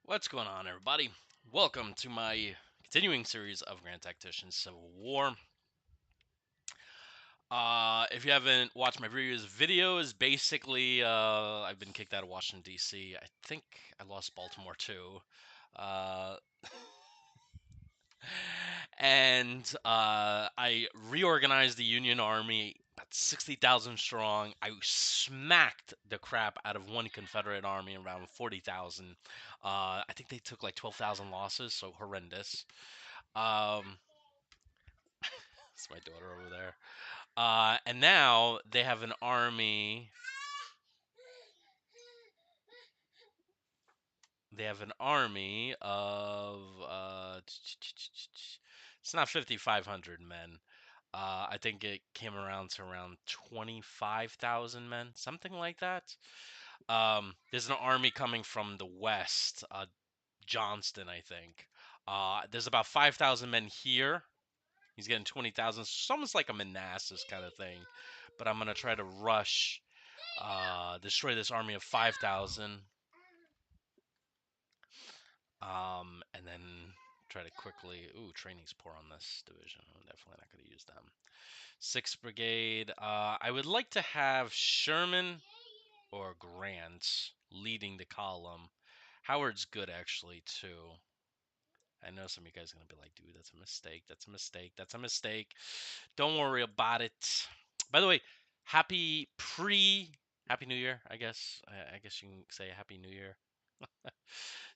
What's going on, everybody? Welcome to my continuing series of Grand Tactician Civil War. If you haven't watched my previous videos, basically, I've been kicked out of Washington, D.C. I think I lost Baltimore, too. Uh, and I reorganized the Union Army, about 60,000 strong. I smacked the crap out of one Confederate army, around 40,000. I think they took like 12,000 losses, so horrendous. Um, that's my daughter over there. And now they have an army. They have an army of it's not 5,500 men. I think it came around to around 25,000 men, something like that. There's an army coming from the west, Johnston, I think. There's about 5,000 men here. He's getting 20,000. It's almost like a Manassas kind of thing. But I'm gonna try to rush, destroy this army of 5,000. And then try to quickly. Ooh, training's poor on this division. I'm definitely not going to use them. 6th Brigade. I would like to have Sherman or Grant leading the column. Howard's good, actually, too. I know some of you guys are going to be like, dude, that's a mistake. That's a mistake. That's a mistake. Don't worry about it. By the way, happy Happy New Year, I guess. I guess you can say Happy New Year.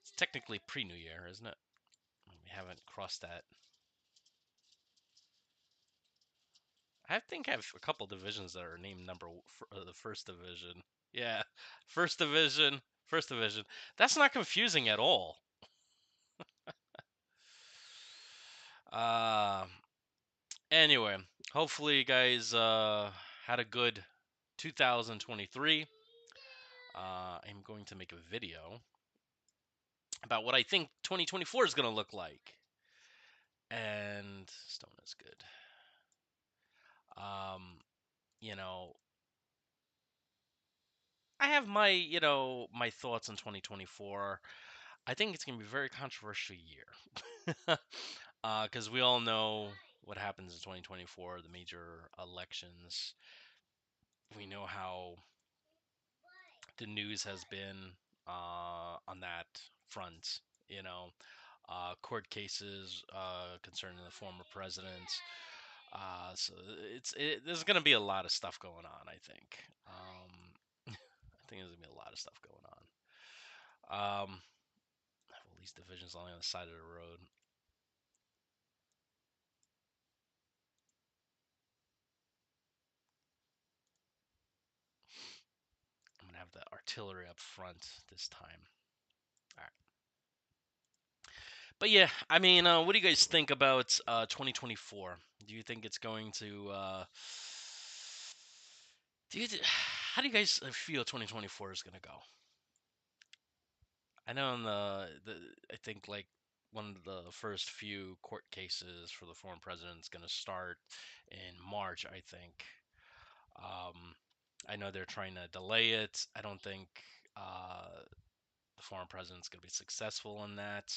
It's technically pre-New Year, isn't it? We haven't crossed that. I think I have a couple divisions that are named the first division. Yeah, first division, first division. That's not confusing at all. Uh, anyway, hopefully you guys had a good 2023. I'm going to make a video about what I think 2024 is going to look like. And stone is good. Um, you know, I have my thoughts on 2024. I think it's going to be a very controversial year. Because we all know what happens in 2024, the major elections. We know how the news has been on that front. You know, court cases concerning the former president. So there's going to be a lot of stuff going on. I think. I think there's going to be a lot of stuff going on. All these divisions only on the side of the road. I'm gonna have the artillery up front this time. All right. But yeah, I mean, what do you guys think about 2024? Do you think it's going to? How do you guys feel 2024 is gonna go? I know in I think like one of the first few court cases for the former president is gonna start in March. I think. Um, I know they're trying to delay it. I don't think the former president's going to be successful in that.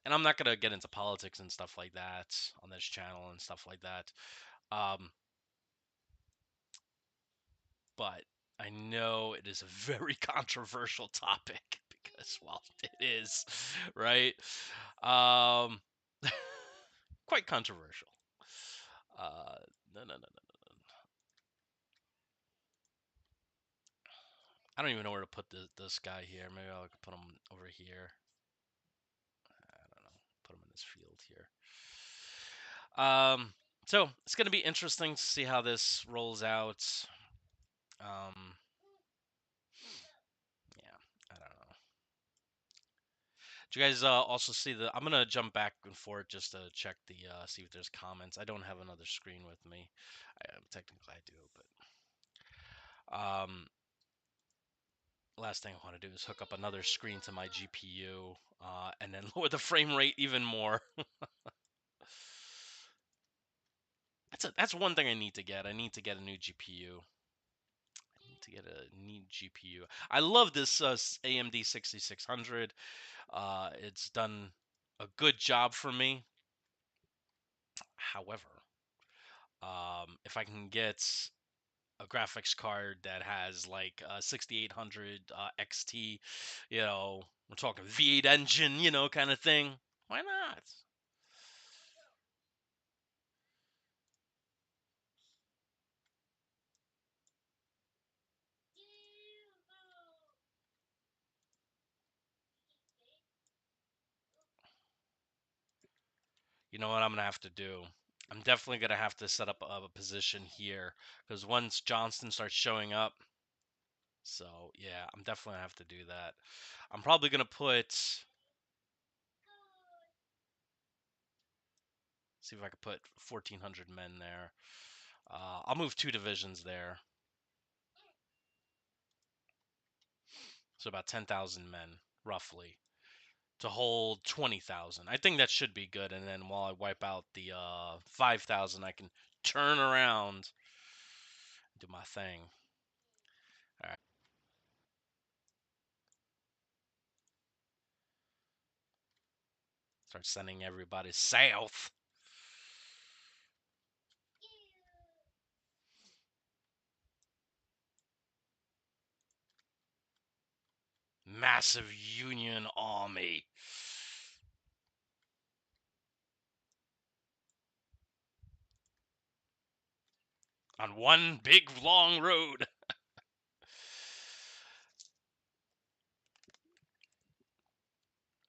And I'm not going to get into politics and stuff like that on this channel and stuff like that. Um, but I know it is a very controversial topic because, well, it is, right? Um, quite controversial. No, no, no, no. I don't even know where to put this guy here. Maybe I'll put him over here. I don't know. Put him in this field here. Um, so it's going to be interesting to see how this rolls out. Um, yeah, I don't know. Do you guys also see the? I'm gonna jump back and forth just to check the see if there's comments. I don't have another screen with me. Technically I do, but last thing I want to do is hook up another screen to my GPU and then lower the frame rate even more. That's one thing I need to get. I need to get a new GPU. to get a neat GPU. I love this AMD 6600. It's done a good job for me. However, if I can get a graphics card that has like 6800 XT, we're talking V8 engine, kind of thing. Why not? You know what I'm gonna have to do? I'm definitely gonna have to set up a position here because once Johnston starts showing up, so yeah, I'm definitely gonna have to do that. I'm probably gonna see if I could put 1,400 men there. I'll move 2 divisions there, so about 10,000 men roughly to hold 20,000. I think that should be good. And then while I wipe out the 5,000, I can turn around, do my thing. All right. Start sending everybody south. Massive Union army. On one big long road.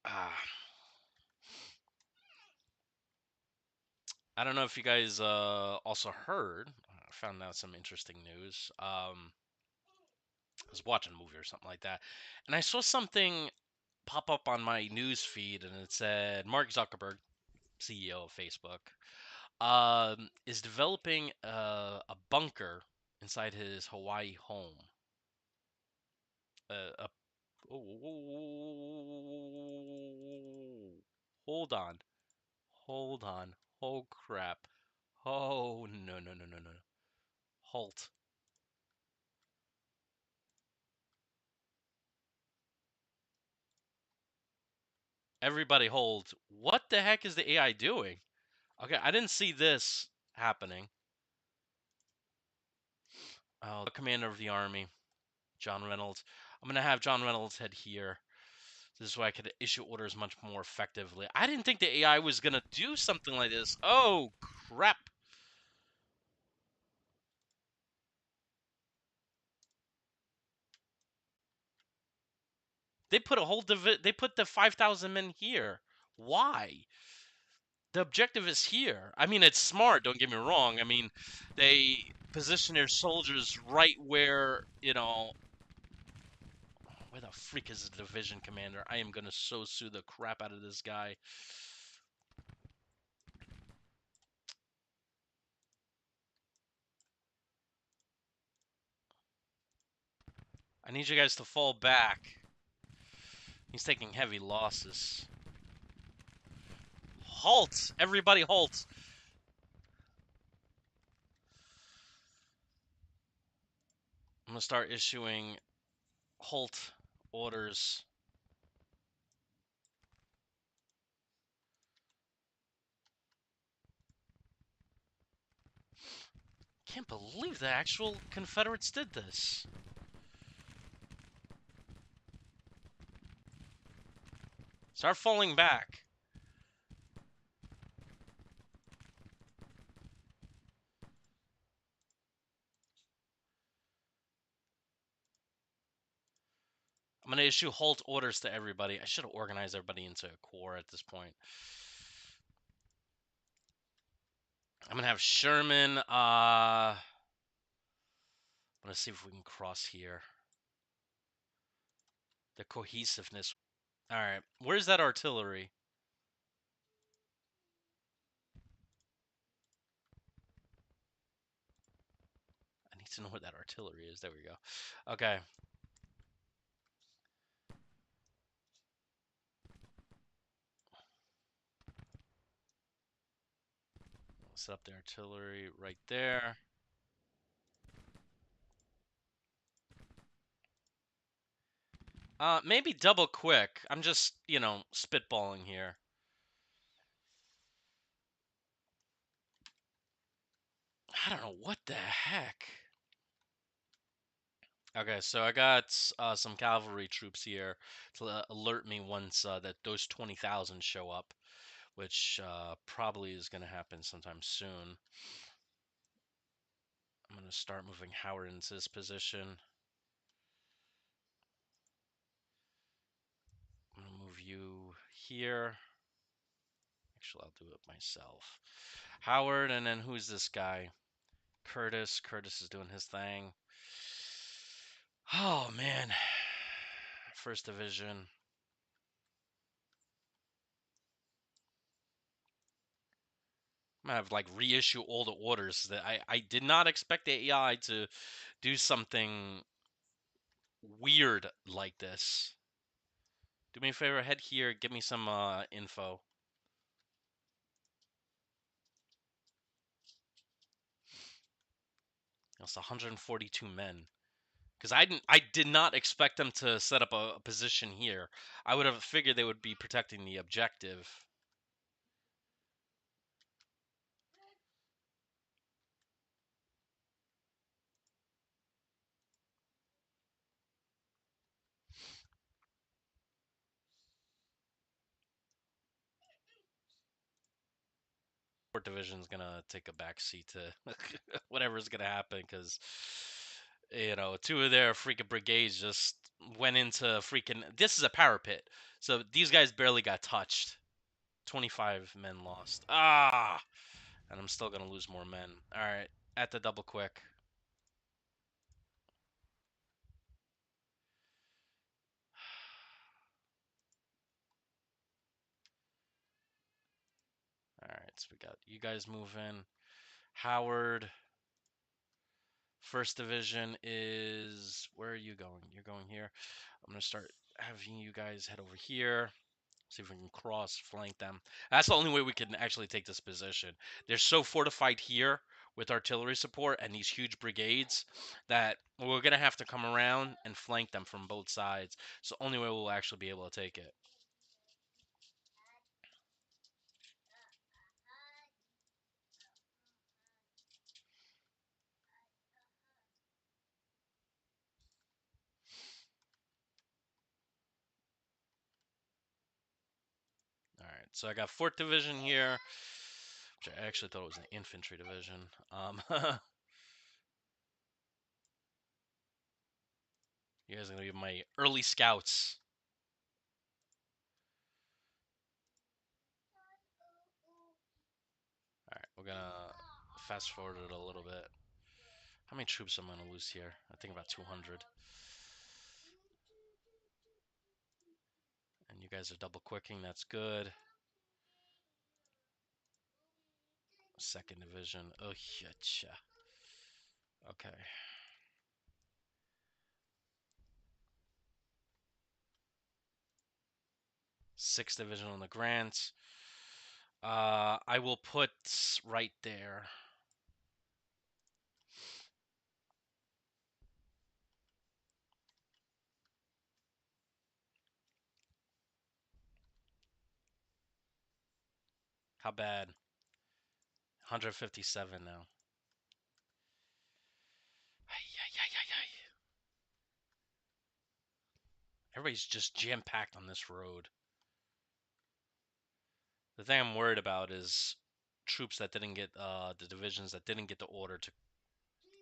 Ah, I don't know if you guys also heard. I found out some interesting news. I was watching a movie or something like that, and I saw something pop up on my news feed, and it said Mark Zuckerberg, CEO of Facebook, is developing a bunker inside his Hawaii home. A Oh, hold on, hold on, oh crap, oh no no no no no, halt! Everybody hold! What the heck is the AI doing? Okay, I didn't see this happening. Oh, the commander of the army, John Reynolds. I'm gonna have John Reynolds head here. This is why I could issue orders much more effectively. I didn't think the AI was gonna do something like this. Oh crap! They put a whole they put the 5,000 men here. Why? The objective is here. I mean, it's smart. Don't get me wrong. I mean, they position their soldiers right where where the freak is the division commander? I am gonna so sue the crap out of this guy. I need you guys to fall back. He's taking heavy losses. Halt! Everybody halt! I'm gonna start issuing halt orders. Can't believe the actual Confederates did this. Start falling back. I'm gonna issue halt orders to everybody. I should have organized everybody into a corps at this point. I'm gonna have Sherman. I'm gonna see if we can cross here. The cohesiveness. All right, where's that artillery? I need to know what that artillery is. There we go. Okay. Set up the artillery right there. Maybe double quick. I'm just, spitballing here. I don't know what the heck. Okay, so I got some cavalry troops here to alert me once that those 20,000 show up, which probably is going to happen sometime soon. I'm going to start moving Howard into this position. I'm going to move you here. Actually, I'll do it myself. Howard, and then who's this guy? Curtis. Curtis is doing his thing. Oh, man. First Division. I'm gonna have like reissue all the orders that I did not expect the AI to do something weird like this. Do me a favor, head here, give me some info. That's 142 men. Because I did not expect them to set up a position here. I would have figured they would be protecting the objective. Fourth Division is gonna take a back seat to whatever's gonna happen because two of their freaking brigades just went into freaking. This is a parapet, so these guys barely got touched. 25 men lost. And I'm still gonna lose more men. All right, at the double quick. All right, so we got you guys moving. Howard. First Division is where are you going? You're going here. I'm gonna start having you guys head over here. See if we can cross flank them. That's the only way we can actually take this position. They're so fortified here with artillery support and these huge brigades that we're gonna have to come around and flank them from both sides. So only way we'll actually be able to take it. All right, so I got 4th Division here, which I actually thought was an infantry division. You guys are gonna be my early scouts. All right, we're gonna fast forward it a little bit. How many troops am I gonna lose here? I think about 200. And you guys are double quicking. That's good. 2nd Division. Oh, yeah. Okay. 6th Division on the Grant. I will put right there. How bad? 157 now. Everybody's just jam-packed on this road. The thing I'm worried about is troops that didn't get the divisions that didn't get the order to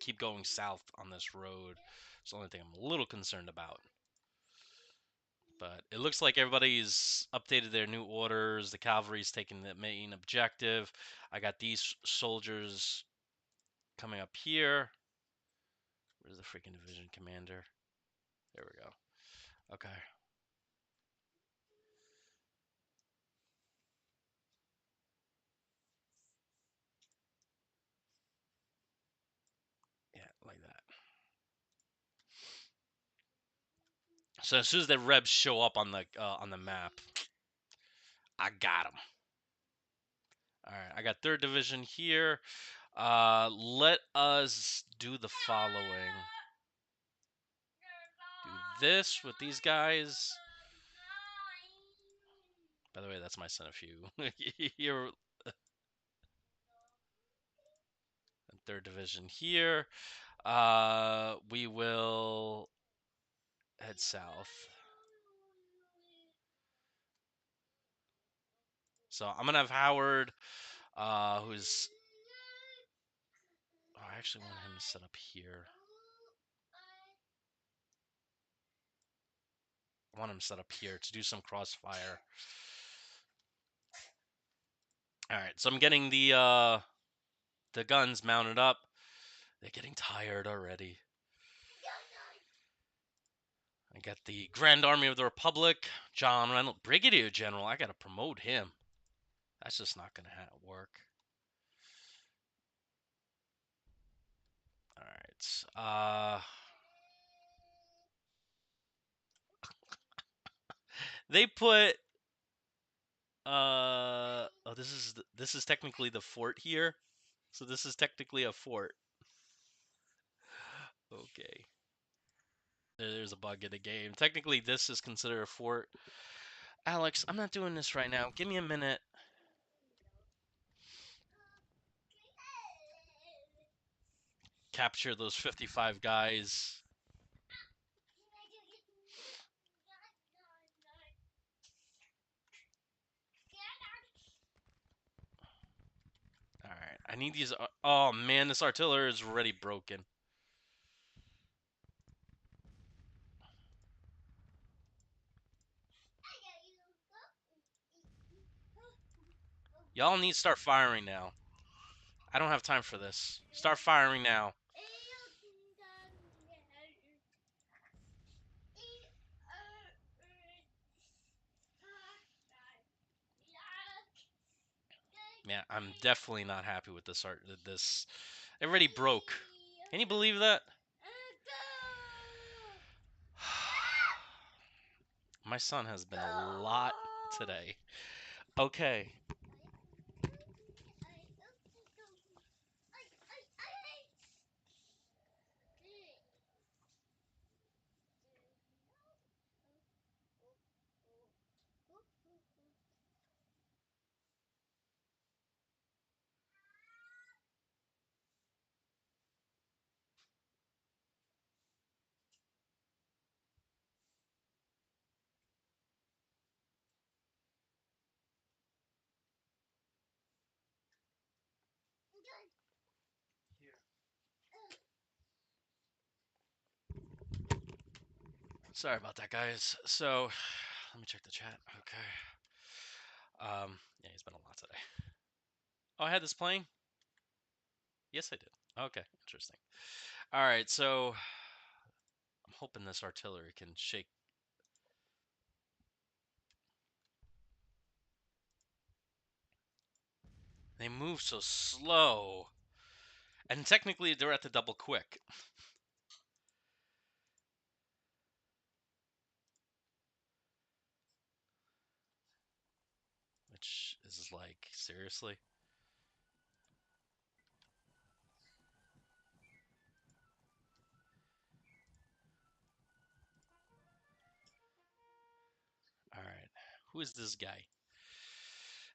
keep going south on this road. It's the only thing I'm a little concerned about. But it looks like everybody's updated their new orders. The cavalry's taking the main objective. I got these soldiers coming up here. Where's the freaking division commander? There we go. Okay. Yeah, like that. So as soon as the rebs show up on the map, I got them. All right, I got 3rd Division here. Let us do the following. Do this with these guys. By the way, that's my centipede. You're third division here. We will head south. So I'm gonna have Howard, who's. Oh, I actually want him to set up here. I want him set up here to do some crossfire. All right, so I'm getting the guns mounted up. They're getting tired already. I got the Grand Army of the Republic, John Reynolds, Brigadier General. I gotta promote him. That's just not gonna work. All right. They put. Oh, this is technically the fort here. So this is technically a fort. Okay. There's a bug in the game. Technically, this is considered a fort. Alex, I'm not doing this right now. Give me a minute. Capture those 55 guys. Alright, I need these. Oh man, this artillery is already broken. Y'all need to start firing now. I don't have time for this. Start firing now. Man, I'm definitely not happy with this art. This it already broke. Can you believe that? My son has been a lot today. Okay. Sorry about that, guys. So, let me check the chat. Okay. Yeah, he's been a lot today. Oh, I had this playing? Yes, I did. Okay, interesting. All right, so I'm hoping this artillery can shake. They move so slow. And technically, they're at the double quick. Which is like, seriously? All right, who is this guy?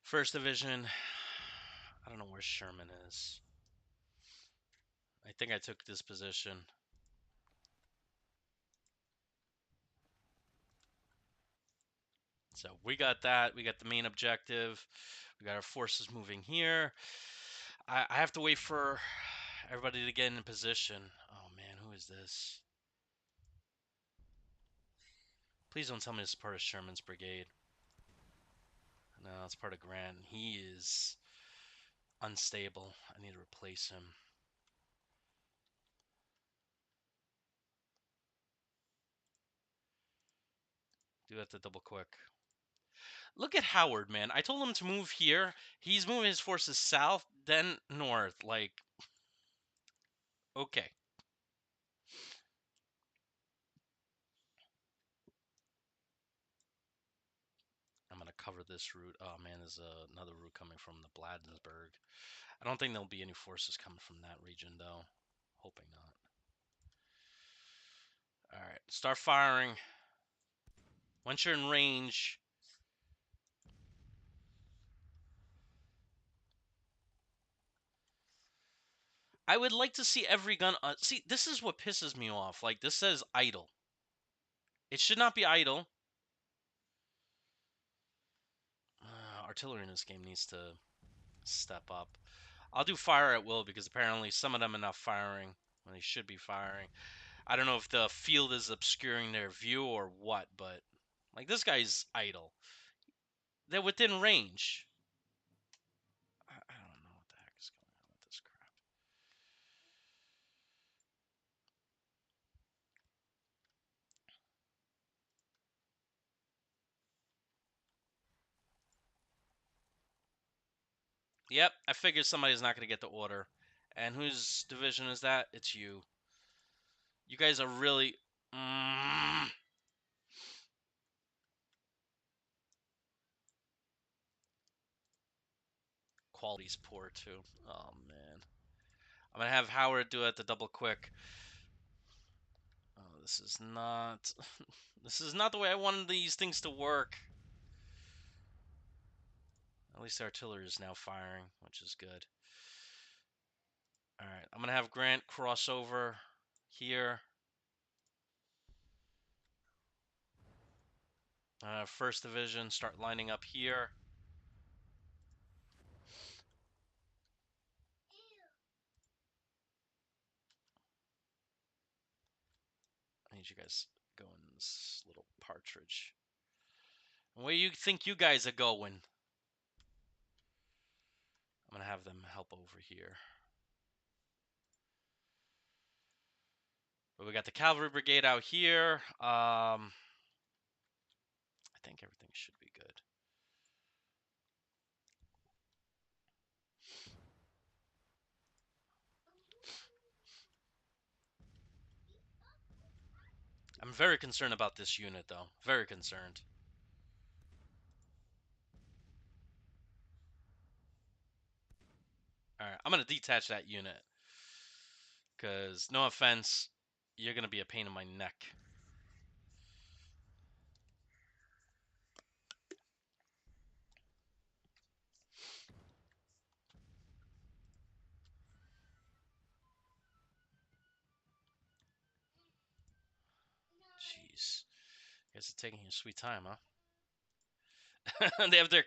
First Division. I don't know where Sherman is. I think I took this position. So we got that. We got the main objective. We got our forces moving here. I have to wait for everybody to get in position. Oh man, who is this? Please don't tell me this is part of Sherman's brigade. No, it's part of Grant. He is unstable. I need to replace him. Do that to double quick. Look at Howard, man. I told him to move here. He's moving his forces south, then north. Like, okay. I'm going to cover this route. Oh, man, there's another route coming from the Bladensburg. I don't think there'll be any forces coming from that region, though. Hoping not. All right, start firing. Once you're in range, I would like to see every gun. See, this is what pisses me off. Like, this says idle. It should not be idle. Artillery in this game needs to step up. I'll do fire at will because apparently some of them are not firing when they should be firing. I don't know if the field is obscuring their view or what, but like this guy's idle. They're within range. I don't know what the heck is going on with this crap. Yep, I figured somebody's not going to get the order. And whose division is that? It's you. You guys are really... Quality's poor, too. Oh, man. I'm going to have Howard do it the double quick. Oh, this is not... this is not the way I wanted these things to work. At least the artillery is now firing, which is good. Alright, I'm going to have Grant cross over here. First Division, start lining up here. I need you guys to go in this little partridge. Where do you think you guys are going? I'm going to have them help over here. But we got the cavalry brigade out here. I think everything should be good. I'm very concerned about this unit, though. Very concerned. Alright, I'm going to detach that unit. Because, no offense, you're going to be a pain in my neck. Jeez. You guys are taking your sweet time, huh? They have their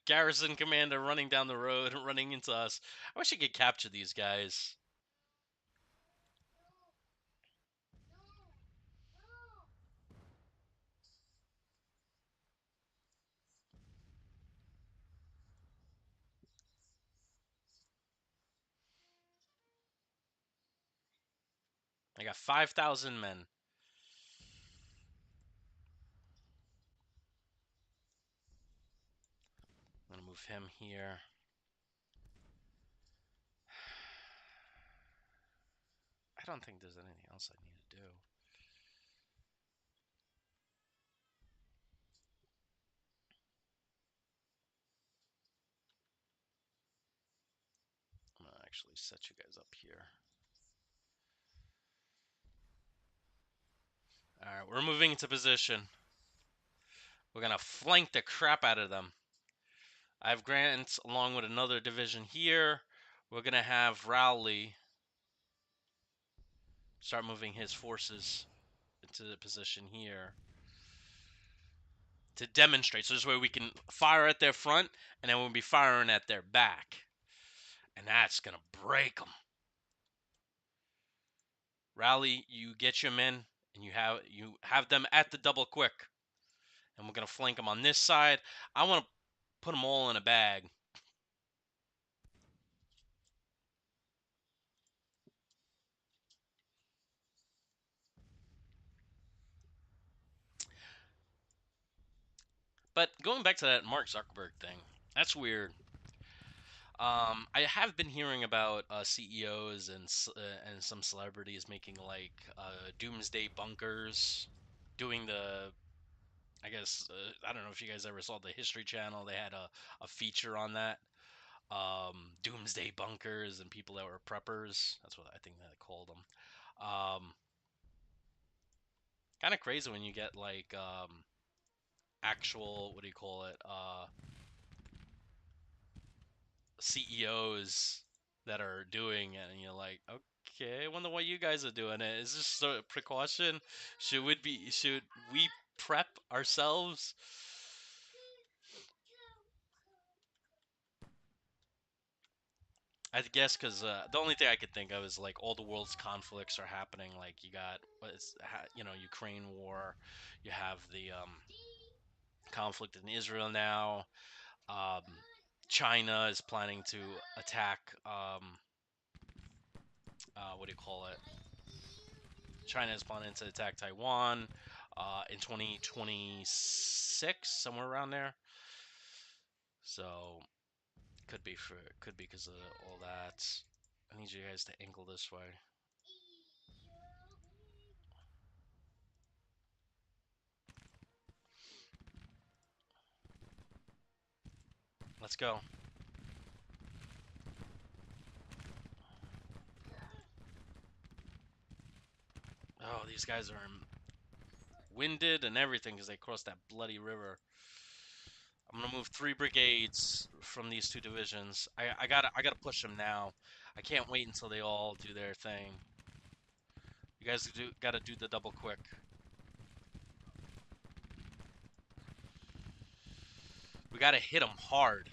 garrison commander running down the road and running into us. I wish I could capture these guys. I got 5,000 men. I'm going to move him here. I don't think there's anything else I need to do. I'm going to actually set you guys up here. Alright, we're moving into position. We're going to flank the crap out of them. I have Grant along with another division here. We're going to have Rowley start moving his forces into the position here to demonstrate. So this way we can fire at their front, and then we'll be firing at their back. And that's going to break them. Rally, you get your men, and you have them at the double quick. And we're going to flank them on this side. I want to put them all in a bag. But going back to that Mark Zuckerberg thing, that's weird. I have been hearing about CEOs and some celebrities making like doomsday bunkers, doing the. I guess I don't know if you guys ever saw the History Channel. They had a feature on that. Doomsday bunkers and people that were preppers. That's what I think they called them. Um, Kind of crazy when you get like actual, what do you call it, CEOs that are doing it, and you're like, okay, I wonder why you guys are doing it. Is this a precaution? Should we prep ourselves? I guess because the only thing I could think of is like all the world's conflicts are happening. Like you got Ukraine war, you have the conflict in Israel now. Um, China is planning to attack. What do you call it? China is planning to attack Taiwan in 2026, somewhere around there. So could be because of all that. I need you guys to angle this way. Let's go. Oh, these guys are winded and everything because they crossed that bloody river. I'm gonna move 3 brigades from these 2 divisions. I gotta push them now. I can't wait until they all do their thing. You guys gotta do the double quick. We gotta hit them hard.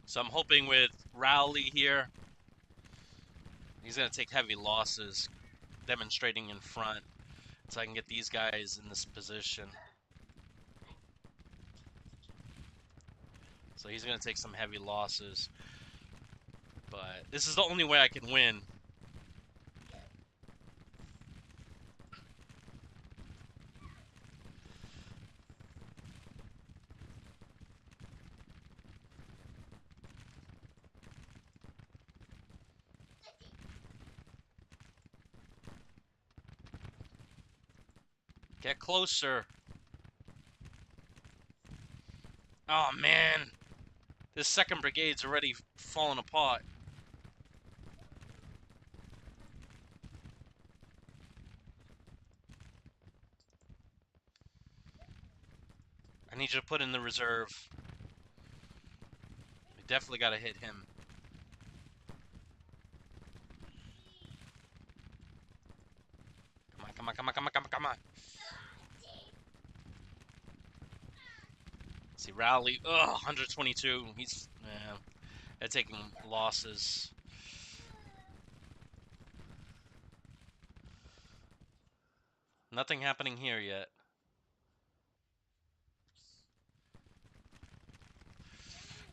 So I'm hoping with Rowley here, he's gonna take heavy losses, demonstrating in front, so I can get these guys in this position. So he's gonna take some heavy losses, but this is the only way I can win. Get closer. Oh man, this second brigade's already falling apart. I need you to put in the reserve. We definitely gotta hit him. Come on, come on, come on, come on, come on, come on. Let's see, Rowley. Ugh, 122. They're taking losses. Nothing happening here yet.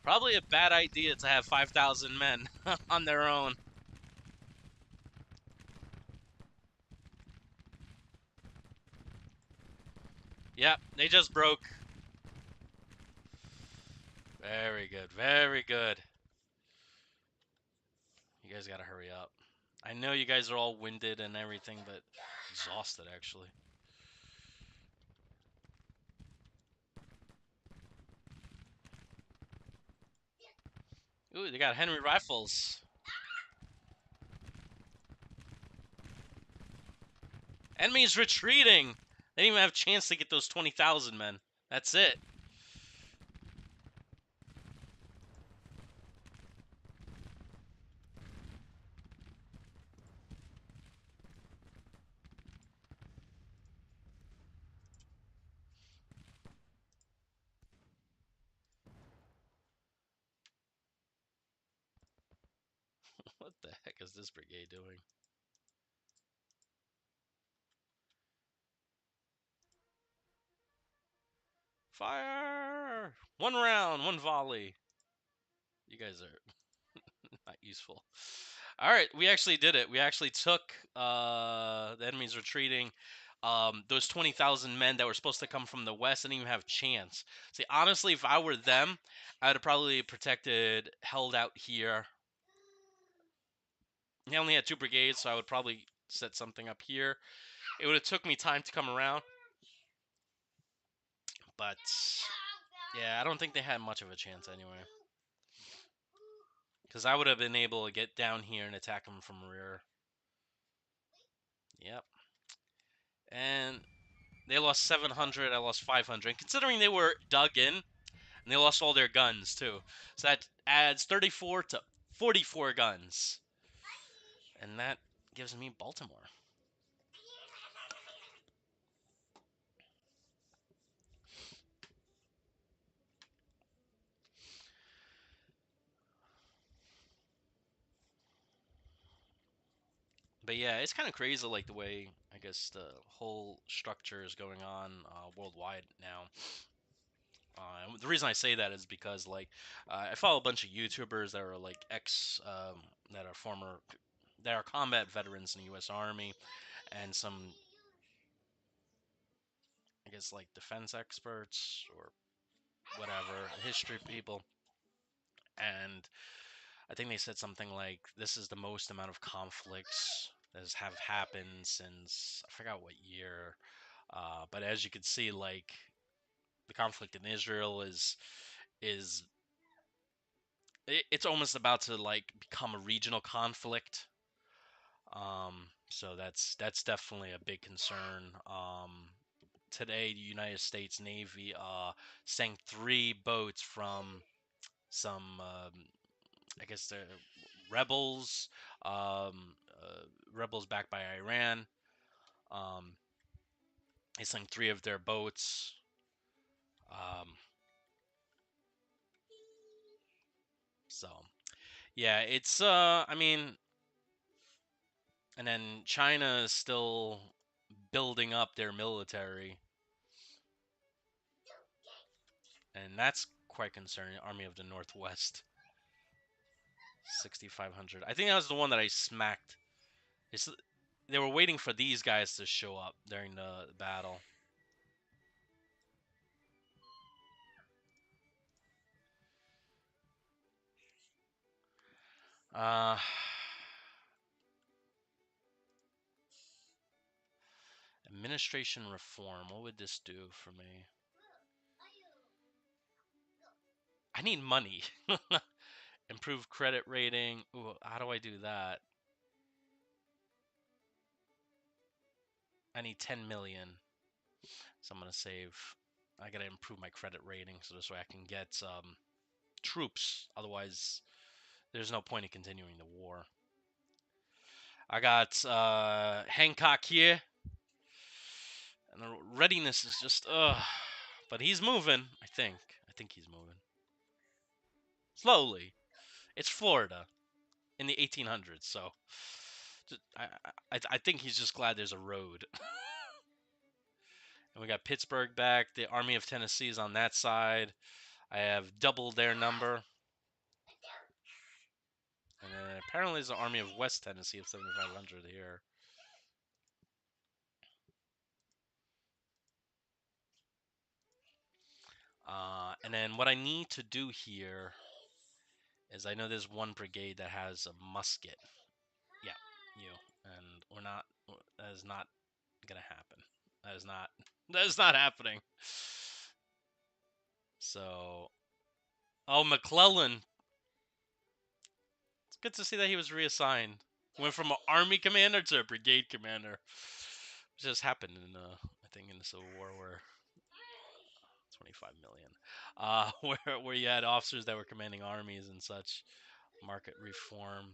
Probably a bad idea to have 5,000 men on their own. Yep, they just broke. Very good, very good. You guys gotta hurry up. I know you guys are all winded and everything, but exhausted actually. Ooh, they got Henry rifles. Enemy's retreating. They didn't even have a chance to get those 20,000 men. That's it. What the heck is this brigade doing? Fire! One round, one volley. You guys are not useful. All right, we actually did it. We actually took the enemy's retreating. Those 20,000 men that were supposed to come from the west didn't even have a chance. See, honestly, if I were them, I would have probably protected, held out here. He only had 2 brigades, so I would probably set something up here. It would have took me time to come around, but Yeah, I don't think they had much of a chance anyway. Because I would have been able to get down here and attack them from rear. Yep. And they lost 700. I lost 500. And considering they were dug in, and they lost all their guns too. So that adds 34 to 44 guns. And that gives me Baltimore. But yeah, it's kind of crazy, like the way I guess the whole structure is going on worldwide now. The reason I say that is because like I follow a bunch of YouTubers that are like that are former that are combat veterans in the U.S. Army, and some I guess like defense experts or whatever history people, and I think they said something like this is the most amount of conflicts that have happened since I forgot what year. But as you can see, like the conflict in Israel is it's almost about to like become a regional conflict. So that's definitely a big concern. Today, the United States Navy sank 3 boats from some I guess rebels, rebels backed by Iran. Um, they sunk 3 of their boats. Um, so yeah, it's I mean, and then China is still building up their military, and that's quite concerning. Army of the Northwest, 6,500. I think that was the one that I smacked. It's, they were waiting for these guys to show up during the battle. Uh, administration reform. What would this do for me? I need money. Improve credit rating. Ooh, how do I do that? I need 10 million. So I'm gonna save. I gotta improve my credit rating so this way I can get troops. Otherwise, there's no point in continuing the war. I got Hancock here, and the readiness is just But he's moving. I think. I think he's moving slowly. It's Florida in the 1800s, so I think he's just glad there's a road. And we got Pittsburgh back. The Army of Tennessee is on that side. I have double their number. And then apparently there's the Army of West Tennessee of 7,500 here. And then what I need to do here is I know there's one brigade that has a musket. Yeah, you. And we're not. That is not gonna happen. That is not. That is not happening. So, oh, McClellan. It's good to see that he was reassigned. Went from an army commander to a brigade commander. It just happened in, I think, in the Civil War, where 25 million, where you had officers that were commanding armies and such. Market reform.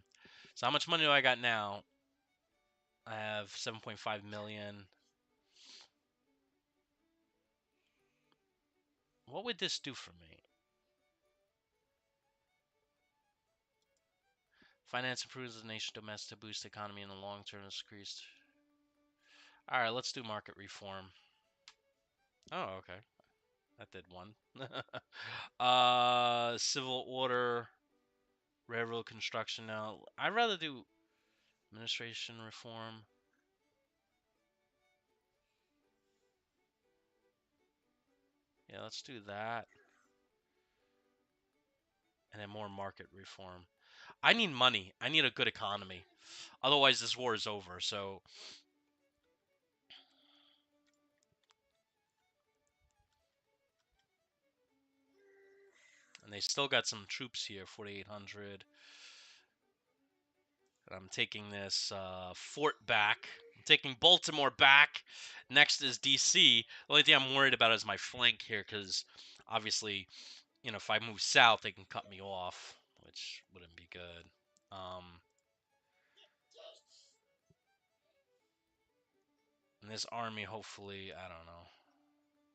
So how much money do I got now? I have 7.5 million. What would this do for me? Finance improves the nation's domestic boost the economy in the long term. Increased. All right, let's do market reform. Oh, okay. That did one. Civil order, railroad construction. Now, I'd rather do administration reform. Yeah, let's do that. And then more market reform. I need money. I need a good economy. Otherwise, this war is over. So, they still got some troops here, 4,800. I'm taking this fort back. I'm taking Baltimore back. Next is D.C. The only thing I'm worried about is my flank here, because obviously, if I move south, they can cut me off, which wouldn't be good. And this army, hopefully, I don't know.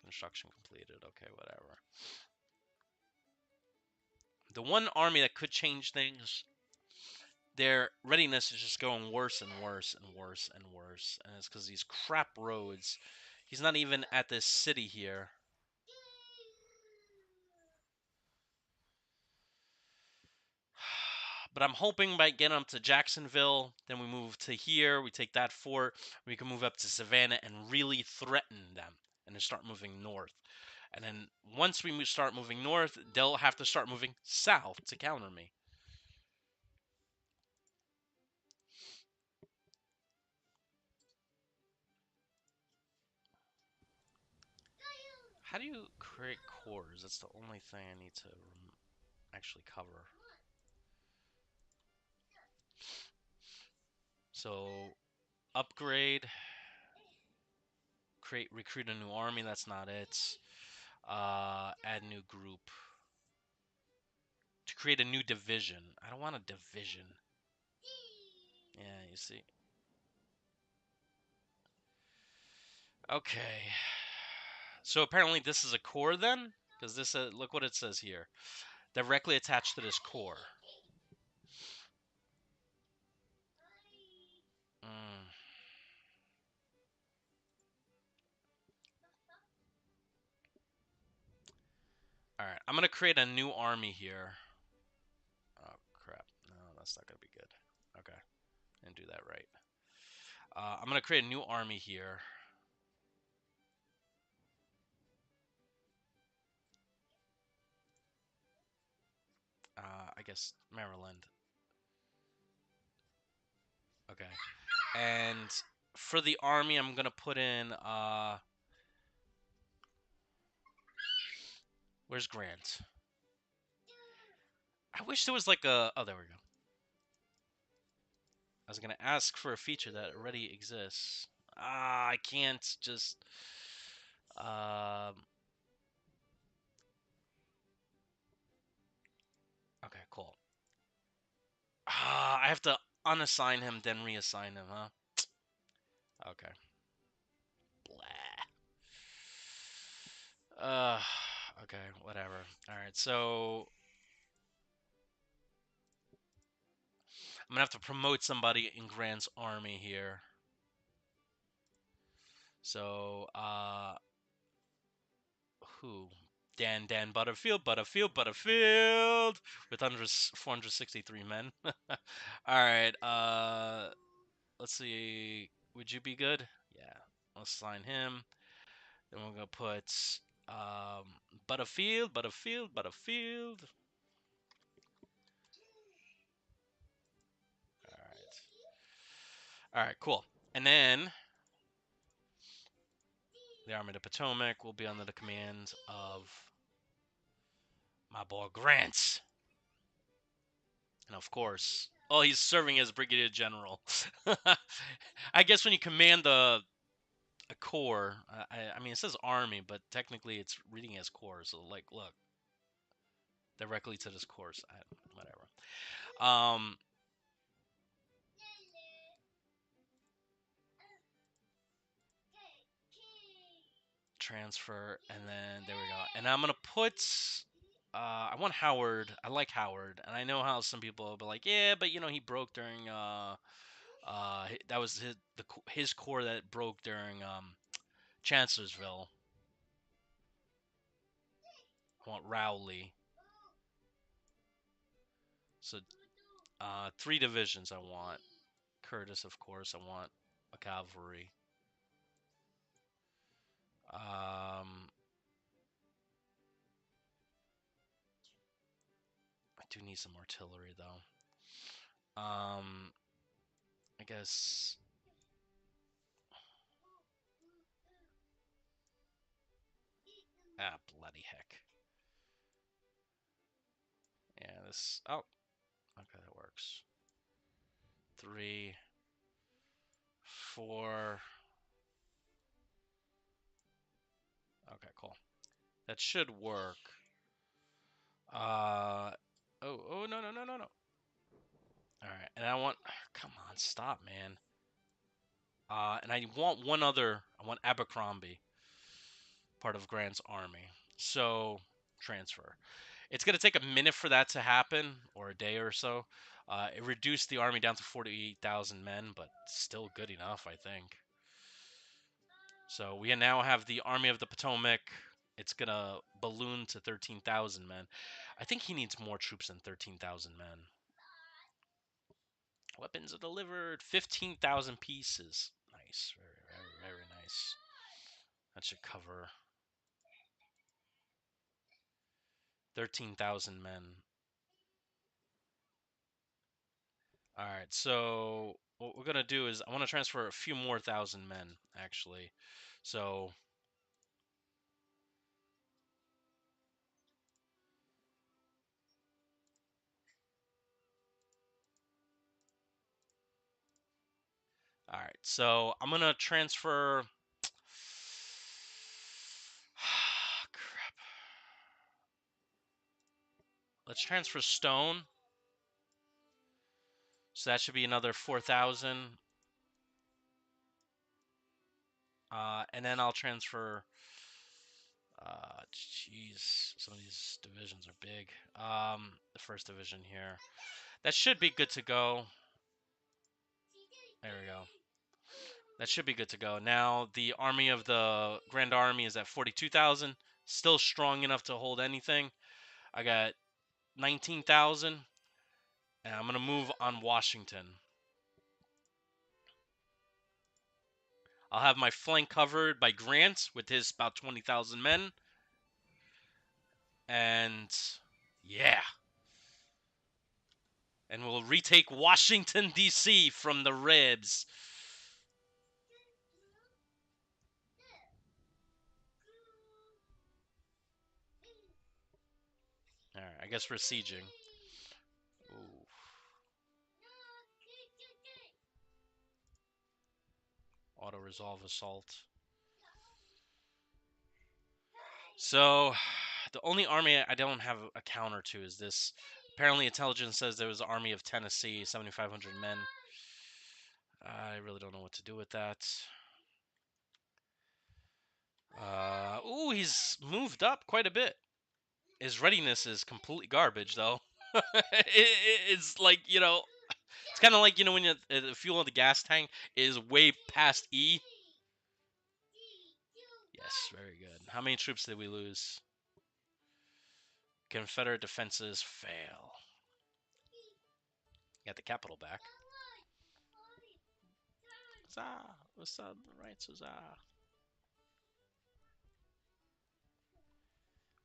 Construction completed. Okay, whatever. The one army that could change things, their readiness is just going worse and worse and worse and worse. And it's because these crap roads. He's not even at this city here. But I'm hoping by getting up to Jacksonville, then we move to here, we take that fort, we can move up to Savannah and really threaten them and then start moving north. And then once we start moving north, they'll have to start moving south to counter me. How do you create cores? That's the only thing I need to actually cover. So, upgrade, recruit a new army. That's not it. Add new group. To create a new division. I don't want a division. Yeah, you see. Okay. So apparently this is a core then? Because this, look what it says here. Directly attached to this core. Mm. Alright, I'm going to create a new army here. Oh, crap. No, that's not going to be good. Okay. Didn't do that right. I'm going to create a new army here. I guess Maryland. Okay. And for the army, I'm going to put in... where's Grant? I wish there was like a... Oh, there we go. I was going to ask for a feature that already exists. I can't just... okay, cool. I have to unassign him, then reassign him, huh? Okay. Blah. Uh, okay, whatever. Alright, so... I'm gonna have to promote somebody in Grant's army here. So, who? Dan Butterfield with 463 men. Alright, let's see. Would you be good? Yeah, let's sign him. Then we're gonna put Butterfield. Alright. Alright, cool. And then the Army of the Potomac will be under the command of my boy Grant. And of course, oh, he's serving as Brigadier General. I guess when you command a corps, I mean, it says army, but technically it's reading as corps. So, like, look, directly to this course. Whatever. Transfer, and then there we go. And I'm gonna put. I want Howard. I like Howard, and I know how some people will be like, yeah, but he broke during. That was his core that broke during Chancellorsville. I want Rowley. So 3 divisions I want. Curtis, of course. I want a cavalry. I do need some artillery though. I guess. Ah, bloody heck. this. Oh, okay, that works. 3, 4. Okay, cool. That should work. Oh, no, no, no, no, no. All right, and I want. Come on, stop, man. And I want one other. I want Abercrombie, part of Grant's army. So transfer. It's gonna take a minute for that to happen, or a day or so. It reduced the army down to 48,000 men, but still good enough, I think. So we now have the Army of the Potomac. It's gonna balloon to 13,000 men. I think he needs more troops than 13,000 men. Weapons are delivered. 15,000 pieces. Nice. Very, very, very nice. That should cover 13,000 men. All right. So what we're gonna do is I want to transfer a few more thousand men, actually. So all right. So I'm gonna transfer. Crap. Let's transfer stone. So that should be another 4,000. And then I'll transfer. Jeez, some of these divisions are big. The first division here. That should be good to go. There we go. That should be good to go. Now the army of the Grand Army is at 42,000. Still strong enough to hold anything. I got 19,000. And I'm going to move on Washington. I'll have my flank covered by Grant with his about 20,000 men. And yeah. And we'll retake Washington, D.C. from the Rebs. Alright, I guess we're sieging. Ooh. Auto-resolve assault. So, the only army I don't have a counter to is this. Apparently, intelligence says there was an army of Tennessee, 7,500 men. I really don't know what to do with that. Ooh, he's moved up quite a bit. His readiness is completely garbage, though. It's like, it's kind of like, when the fuel in the gas tank is way past E. Yes, very good. How many troops did we lose? Confederate defenses fail. Got the capital back. Huzzah! What's up? Right, huzzah.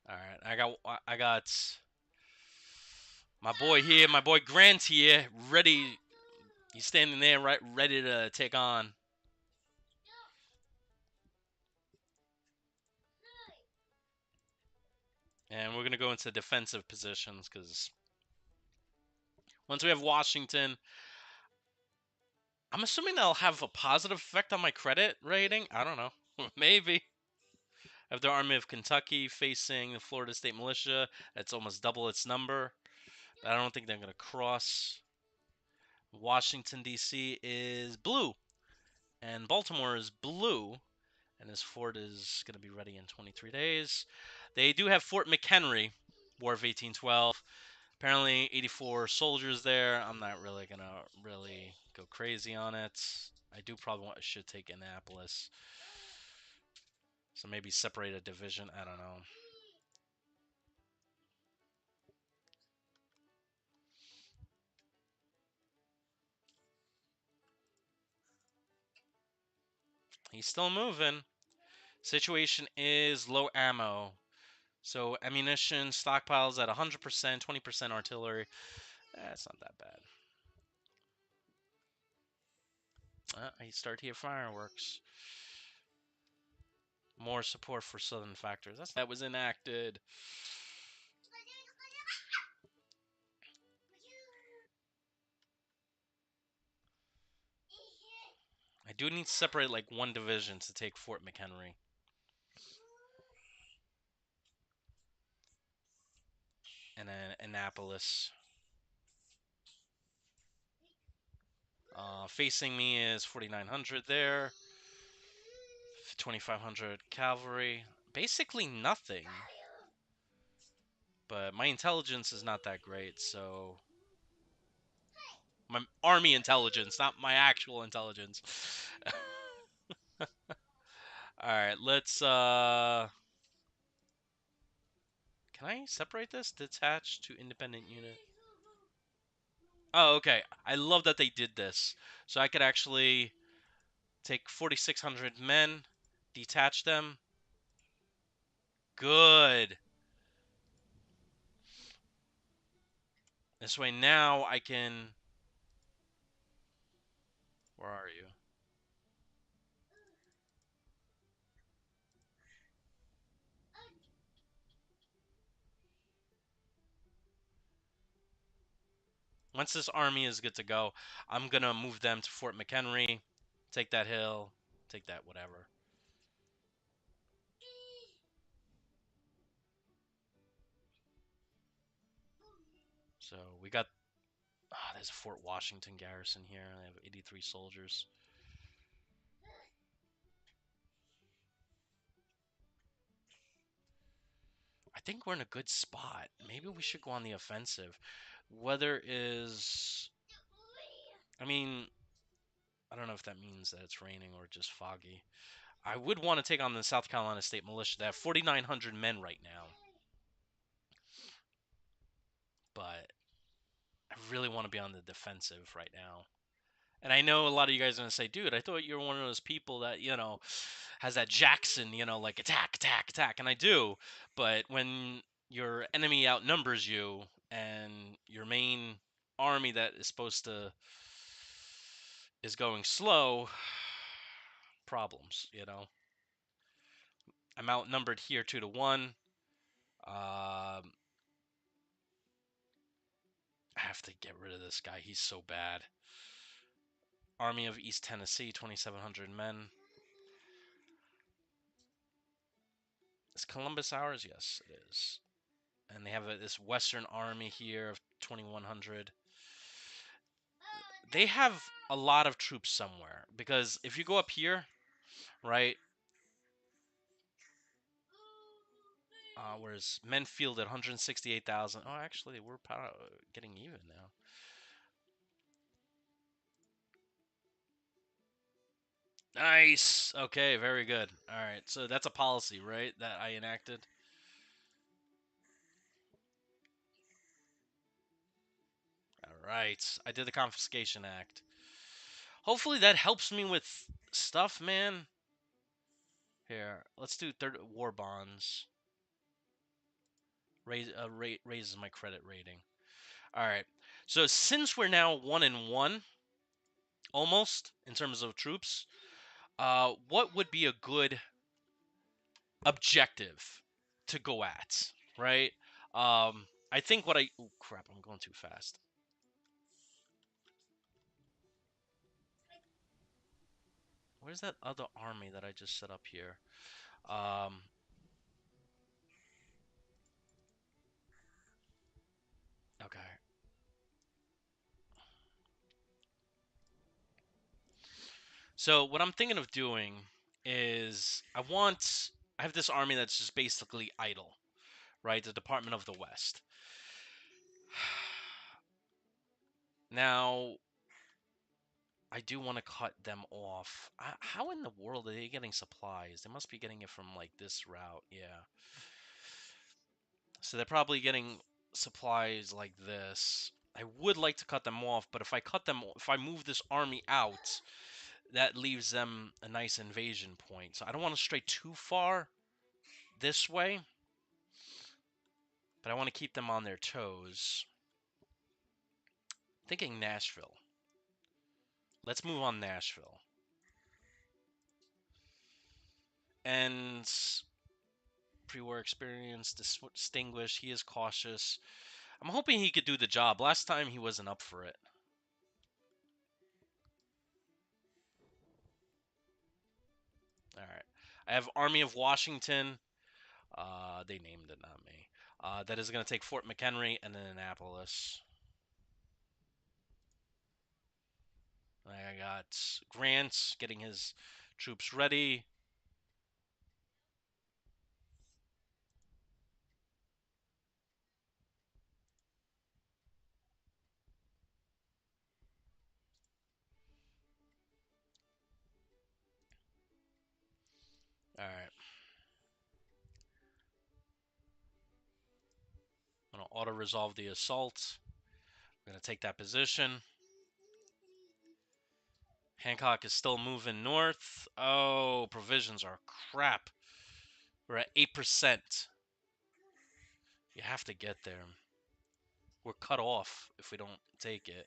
All right, I got my boy here, my boy Grant here, ready. He's standing there, right, ready to take on. And we're gonna go into defensive positions because once we have Washington, I'm assuming that'll have a positive effect on my credit rating. I don't know, maybe. I have the Army of Kentucky facing the Florida State Militia. That's almost double its number. But I don't think they're going to cross. Washington, D.C. is blue. And Baltimore is blue. And this fort is going to be ready in 23 days. They do have Fort McHenry, War of 1812. Apparently 84 soldiers there. I'm not really going to go crazy on it. I do probably should take Annapolis. So maybe separate a division. I don't know. He's still moving. Situation is low ammo. So ammunition stockpiles at 100%, 20% artillery. That's not that bad. I start here fireworks. More support for southern factors. That was enacted. I do need to separate like one division to take Fort McHenry. And then Annapolis. Facing me is 4,900 there. 2,500 cavalry. Basically nothing. But my intelligence is not that great, so... My army intelligence, not my actual intelligence. Alright, let's, Can I separate this? Detach to independent unit. Oh, okay. I love that they did this. So I could actually take 4,600 men, detach them. Good. This way now I can... Where are you? Once this army is good to go, I'm going to move them to Fort McHenry, take that hill, take that whatever. So we got... there's a Fort Washington garrison here. I have 83 soldiers. I think we're in a good spot. Maybe we should go on the offensive. Weather is... I mean, I don't know if that means that it's raining or just foggy. I would want to take on the South Carolina State Militia. They have 4,900 men right now. But I really want to be on the defensive right now. And I know a lot of you guys are going to say, dude, I thought you were one of those people that, has that Jackson, like attack, attack, attack. And I do. But when your enemy outnumbers you and your main army that is supposed to is going slow, problems. I'm outnumbered here 2-1. I have to get rid of this guy. He's so bad. Army of East Tennessee, 2,700 men. Is Columbus ours? Yes, it is. And they have this Western Army here of 2,100. They have a lot of troops somewhere. Because if you go up here, right, whereas men fielded 168,000. Oh, actually, we're getting even now. Nice. Okay, very good. All right, so that's a policy, right, that I enacted. All right, I did the Confiscation Act. Hopefully that helps me with stuff, man. Here, let's do third war bonds. Raises my credit rating. All right. So since we're now 1-1, almost in terms of troops, what would be a good objective to go at? Right. I think what I... Oh crap! I'm going too fast. Where's that other army that I just set up here? Um, okay. So what I'm thinking of doing is I have this army that's just basically idle, right? The Department of the West. Now, I do want to cut them off. How in the world are they getting supplies? They must be getting it from like this route. Yeah. So they're probably getting supplies like this. I would like to cut them off, but if I move this army out, that leaves them a nice invasion point. So I don't want to stray too far this way, but I want to keep them on their toes. Thinking Nashville. Let's move on Nashville. And pre-war experience, distinguished. He is cautious. I'm hoping he could do the job. Last time he wasn't up for it. I have Army of Washington. They named it, not me. That is going to take Fort McHenry and then Annapolis. I got Grant getting his troops ready. All right. I'm going to auto-resolve the assault. I'm going to take that position. Hancock is still moving north. Oh, provisions are crap. We're at 8%. You have to get there. We're cut off if we don't take it.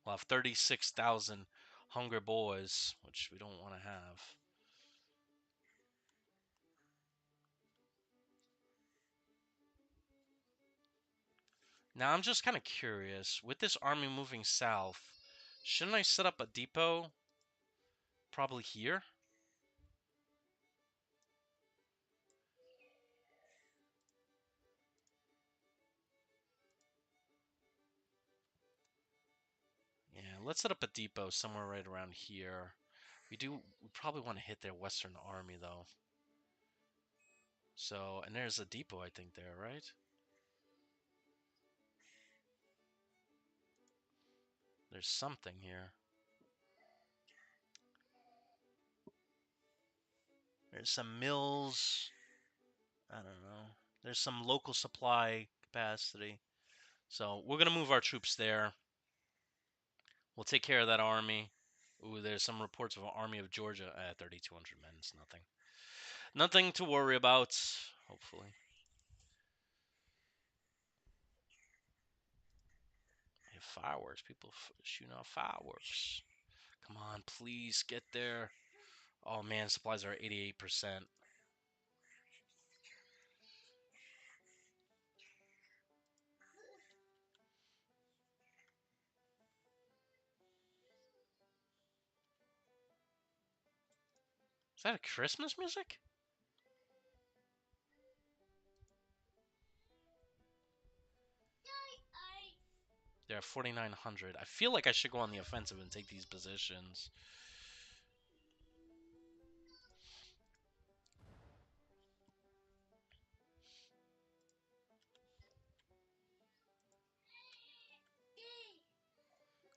We'll have 36,000 hunger boys, which we don't want to have. Now, I'm just kind of curious. With this army moving south, shouldn't I set up a depot? Probably here? Yeah, let's set up a depot somewhere right around here. We probably want to hit their Western Army, though. So, and there's a depot, I think, there, right? There's something here. There's some mills. I don't know. There's some local supply capacity. So, we're going to move our troops there. We'll take care of that army. Ooh, there's some reports of an army of Georgia. 3,200 men. It's nothing. Nothing to worry about, hopefully. They have fireworks. People shooting off fireworks. Come on, please get there. Oh man, supplies are 88%. Is that a Christmas music? They're at 4,900. I feel like I should go on the offensive and take these positions.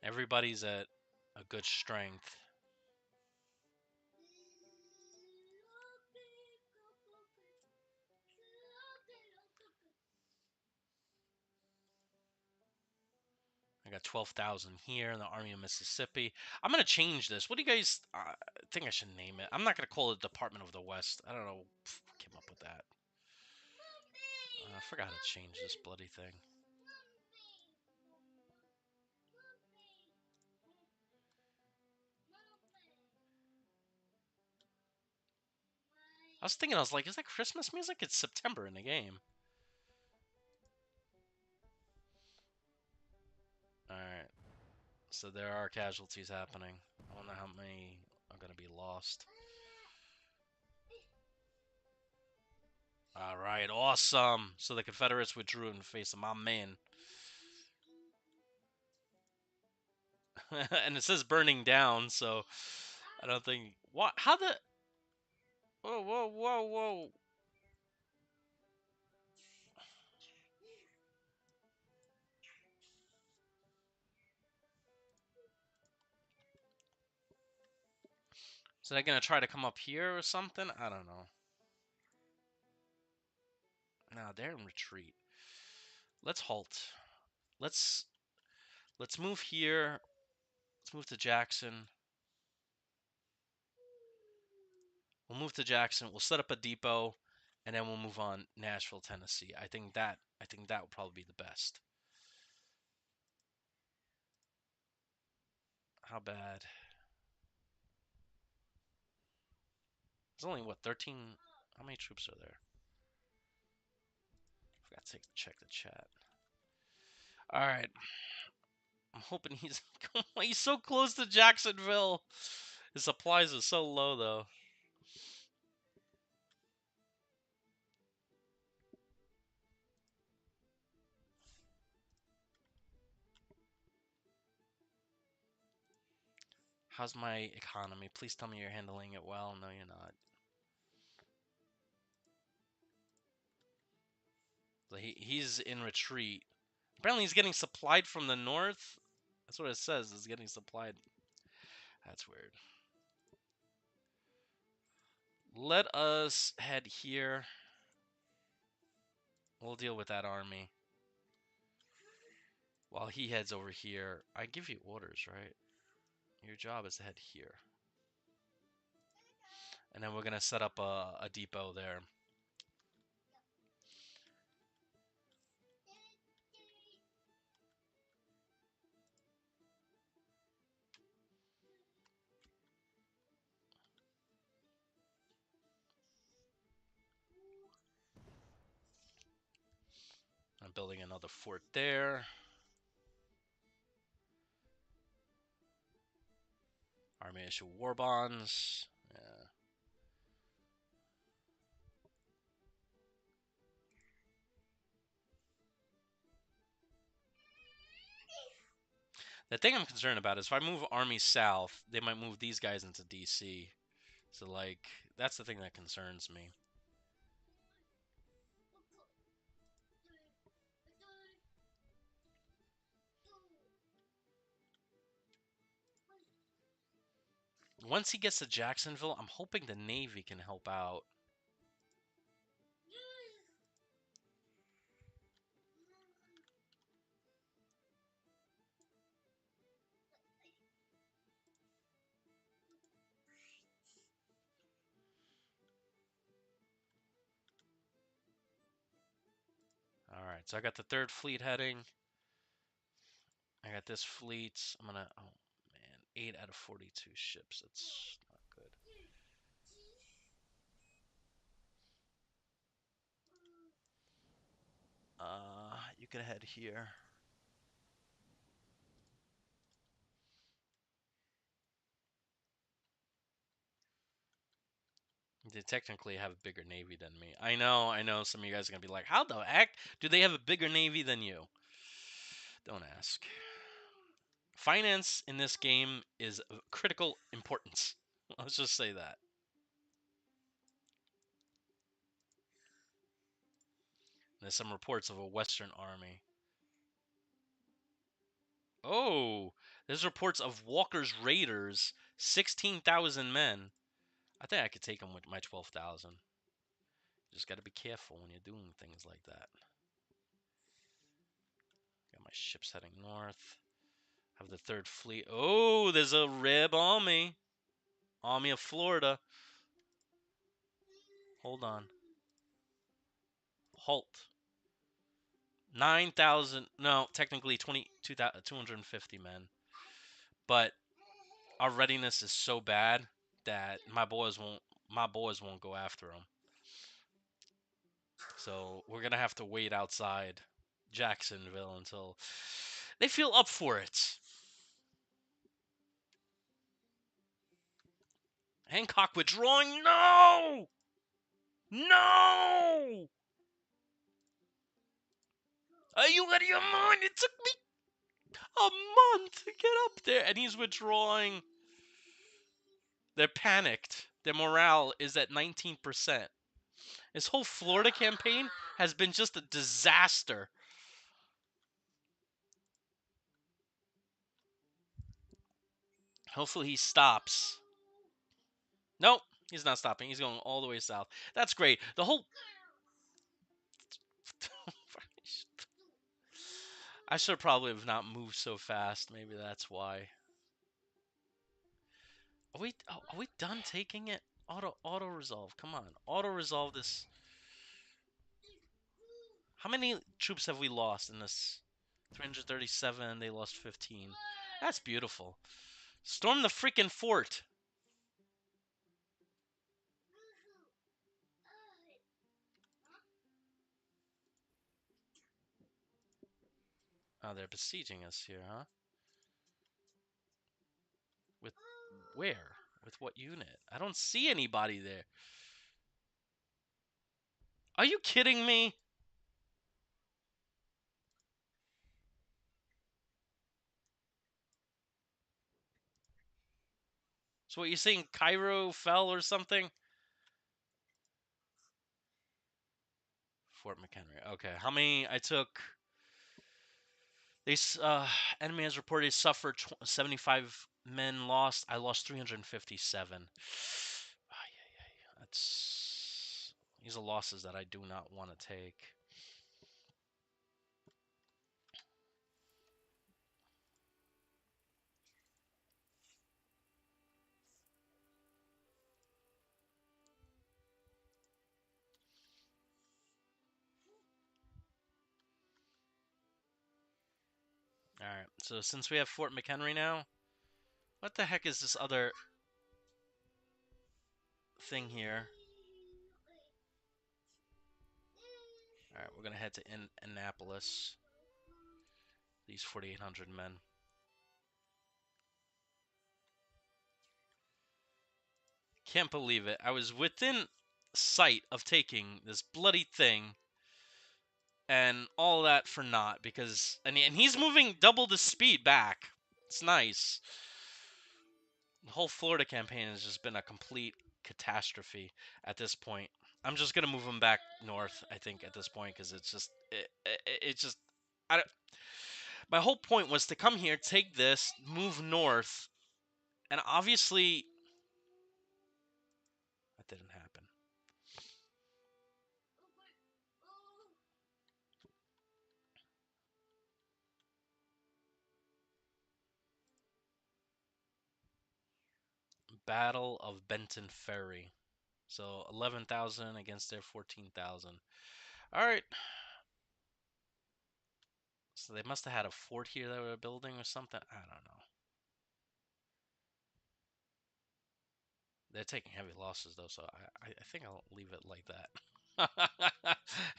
Everybody's at a good strength. I got 12,000 here in the Army of Mississippi. I'm going to change this. What do you guys think I should name it? I'm not going to call it Department of the West. I don't know who came up with that. I forgot to change this bloody thing. I was like, is that Christmas music? It's September in the game. Alright. So there are casualties happening. I don't know how many are going to be lost. Alright, awesome. So the Confederates withdrew in the face of my men. And it says burning down, so I don't think... What? How the... Whoa, whoa, whoa, whoa. So they're going to try to come up here or something? I don't know. No, they're in retreat. Let's halt. Let's move here. Let's move to Jackson. We'll move to Jackson. We'll set up a depot, and then we'll move on Nashville, Tennessee. I think that would probably be the best. How bad? There's only what 13. How many troops are there? Forgot to check the chat. All right. I'm hoping he's he's so close to Jacksonville. His supplies are so low though. How's my economy? Please tell me you're handling it well. No, you're not. So he's in retreat. Apparently he's getting supplied from the north. That's what it says. Is getting supplied. That's weird. Let us head here. We'll deal with that army. While he heads over here. I give you orders, right? Your job is to head here. And then we're going to set up a depot there. I'm building another fort there. Army issue war bonds. Yeah. The thing I'm concerned about is if I move armies south, they might move these guys into DC. So, like, that's the thing that concerns me. Once he gets to Jacksonville, I'm hoping the Navy can help out. Alright, so I got the 3rd Fleet heading. I got this fleet. I'm gonna... Oh, man. 8 out of 42 ships. That's not good. You can head here. They technically have a bigger navy than me. I know. Some of you guys are gonna be like, "How the heck do they have a bigger navy than you?" Don't ask. Finance in this game is of critical importance. Let's just say that. There's some reports of a Western army. Oh, there's reports of Walker's Raiders, 16,000 men. I think I could take them with my 12,000. Just got to be careful when you're doing things like that. Got my ships heading north. Have the 3rd Fleet. Oh, there's a Reb army. Army of Florida. Hold on. Halt. 9,000. No, technically 250 men. But our readiness is so bad that my boys won't go after them. So we're gonna have to wait outside Jacksonville until they feel up for it. Hancock withdrawing? No! No! Are you out of your mind? It took me a month to get up there, and he's withdrawing. They're panicked. Their morale is at 19%. This whole Florida campaign has been just a disaster. Hopefully he stops. Nope, he's not stopping. He's going all the way south. That's great. The whole... I should probably have not moved so fast. Maybe that's why. Are we done taking it? Auto resolve. Come on. Auto resolve this. How many troops have we lost in this? 337. They lost 15. That's beautiful. Storm the freaking fort. Oh, they're besieging us here, huh? Where? With what unit? I don't see anybody there. Are you kidding me? So what you saying? Cairo fell or something? Fort McHenry. Okay. How many? I took. They enemy has reported suffered 75 men lost. I lost 357. That's these are losses that I do not want to take. All right. So since we have Fort McHenry now, what the heck is this other thing here? All right, we're gonna head to Annapolis. These 4,800 men. Can't believe it. I was within sight of taking this bloody thing, and all that for naught because and he's moving double the speed back. It's nice. The whole Florida campaign has just been a complete catastrophe at this point. I'm just gonna move him back north. I think at this point because it's just I don't, my whole point was to come here, take this, move north, and obviously that didn't happen. Battle of Benton Ferry. So 11,000 against their 14,000. All right. So they must have had a fort here that they were building or something. I don't know. They're taking heavy losses though, so I think I'll leave it like that.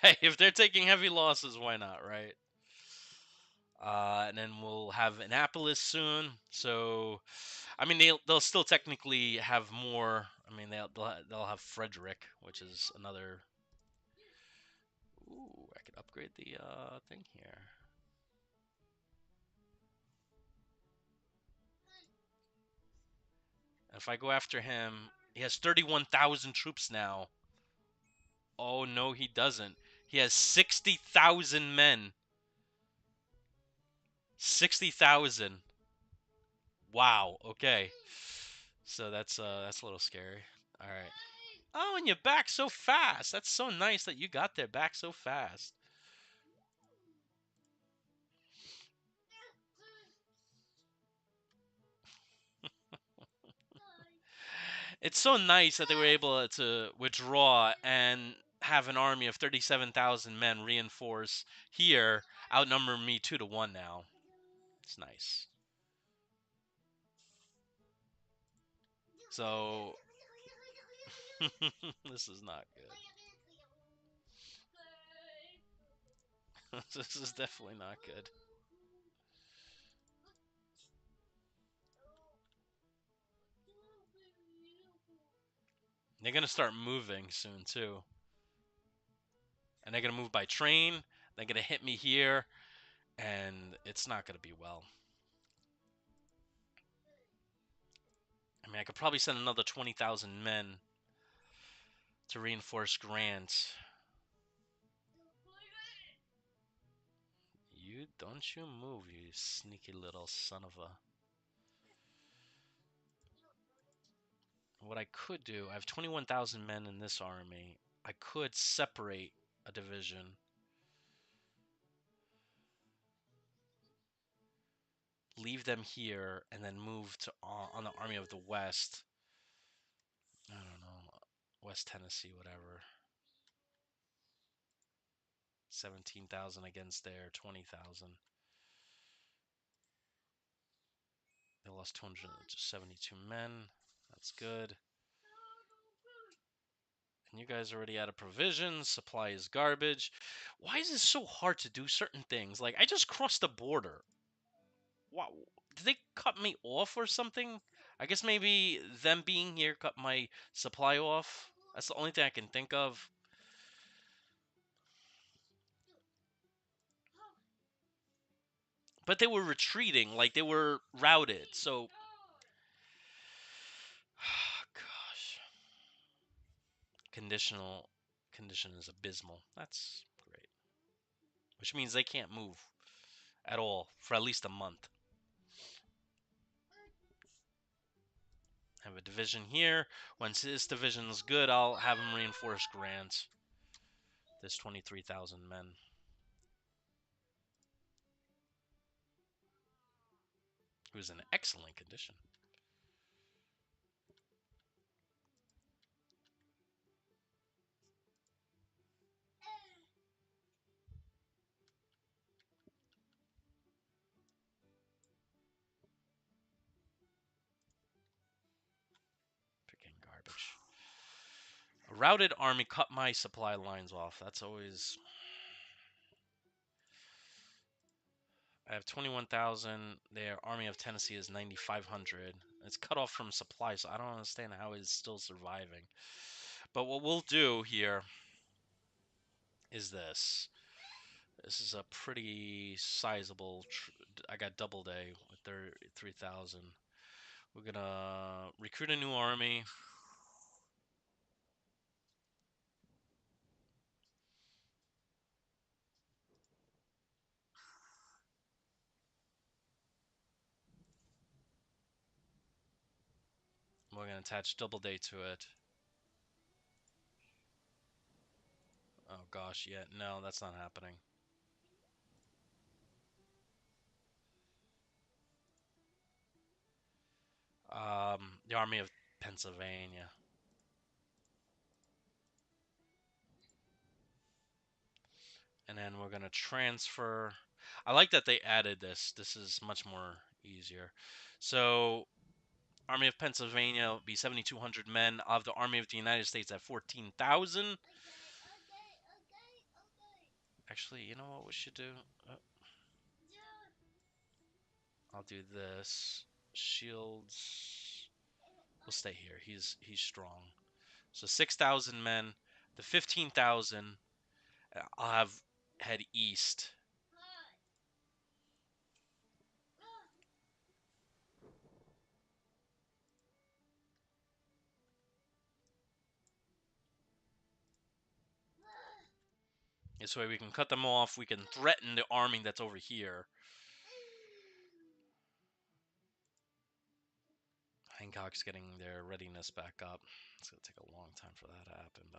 Hey, if they're taking heavy losses, why not, right? And then we'll have Annapolis soon. So, I mean, they'll still technically have more. I mean, they'll have Frederick, which is another. Ooh, I could upgrade the thing here. If I go after him, he has 31,000 troops now. Oh, no, he doesn't. He has 60,000 men. 60,000. Wow, okay. So that's a little scary. All right. Oh, and you're back so fast. That's so nice that you got there back so fast. It's so nice that they were able to withdraw and have an army of 37,000 men reinforce here, outnumber me 2-1 now. It's nice. So this is not good. This is definitely not good. They're gonna start moving soon too, and they're gonna move by train. They're gonna hit me here, and it's not gonna be well. I mean, I could probably send another 20,000 men to reinforce Grant. You don't you move, you sneaky little son of a. What I could do, I have 21,000 men in this army. I could separate a division, leave them here, and then move to on the Army of the West. I don't know, West Tennessee, whatever. 17,000 against their 20,000. They lost 272 men. That's good. And you guys are already out of provisions. Supply is garbage. Why is it so hard to do certain things? Like, I just crossed the border. Wow. Did they cut me off or something? I guess maybe them being here cut my supply off. That's the only thing I can think of. But they were retreating, like they were routed. So, gosh, conditional condition is abysmal. That's great. Which means they can't move at all for at least a month. Have a division here. Once this division's good, I'll have them reinforce grants. There's 23,000 men. Who's in excellent condition. Picking garbage. A routed army cut my supply lines off. That's always... I have 21,000. Their Army of Tennessee is 9,500. It's cut off from supply, so I don't understand how it's still surviving. But what we'll do here is this. This is a pretty sizable... I got Doubleday with 3,000. We're going to recruit a new army. We're going to attach Doubleday to it. Oh gosh, yeah, no, that's not happening. The Army of Pennsylvania. And then we're going to transfer. I like that they added this. This is much more easier. So, Army of Pennsylvania will be 7,200 men. Of the Army of the United States at 14,000. Actually, you know what we should do? I'll do this. Shields. We'll stay here. He's strong. So 6,000 men. The 15,000. I'll have head east. This way we can cut them off. We can threaten the army that's over here. Hancock's getting their readiness back up. It's going to take a long time for that to happen, though.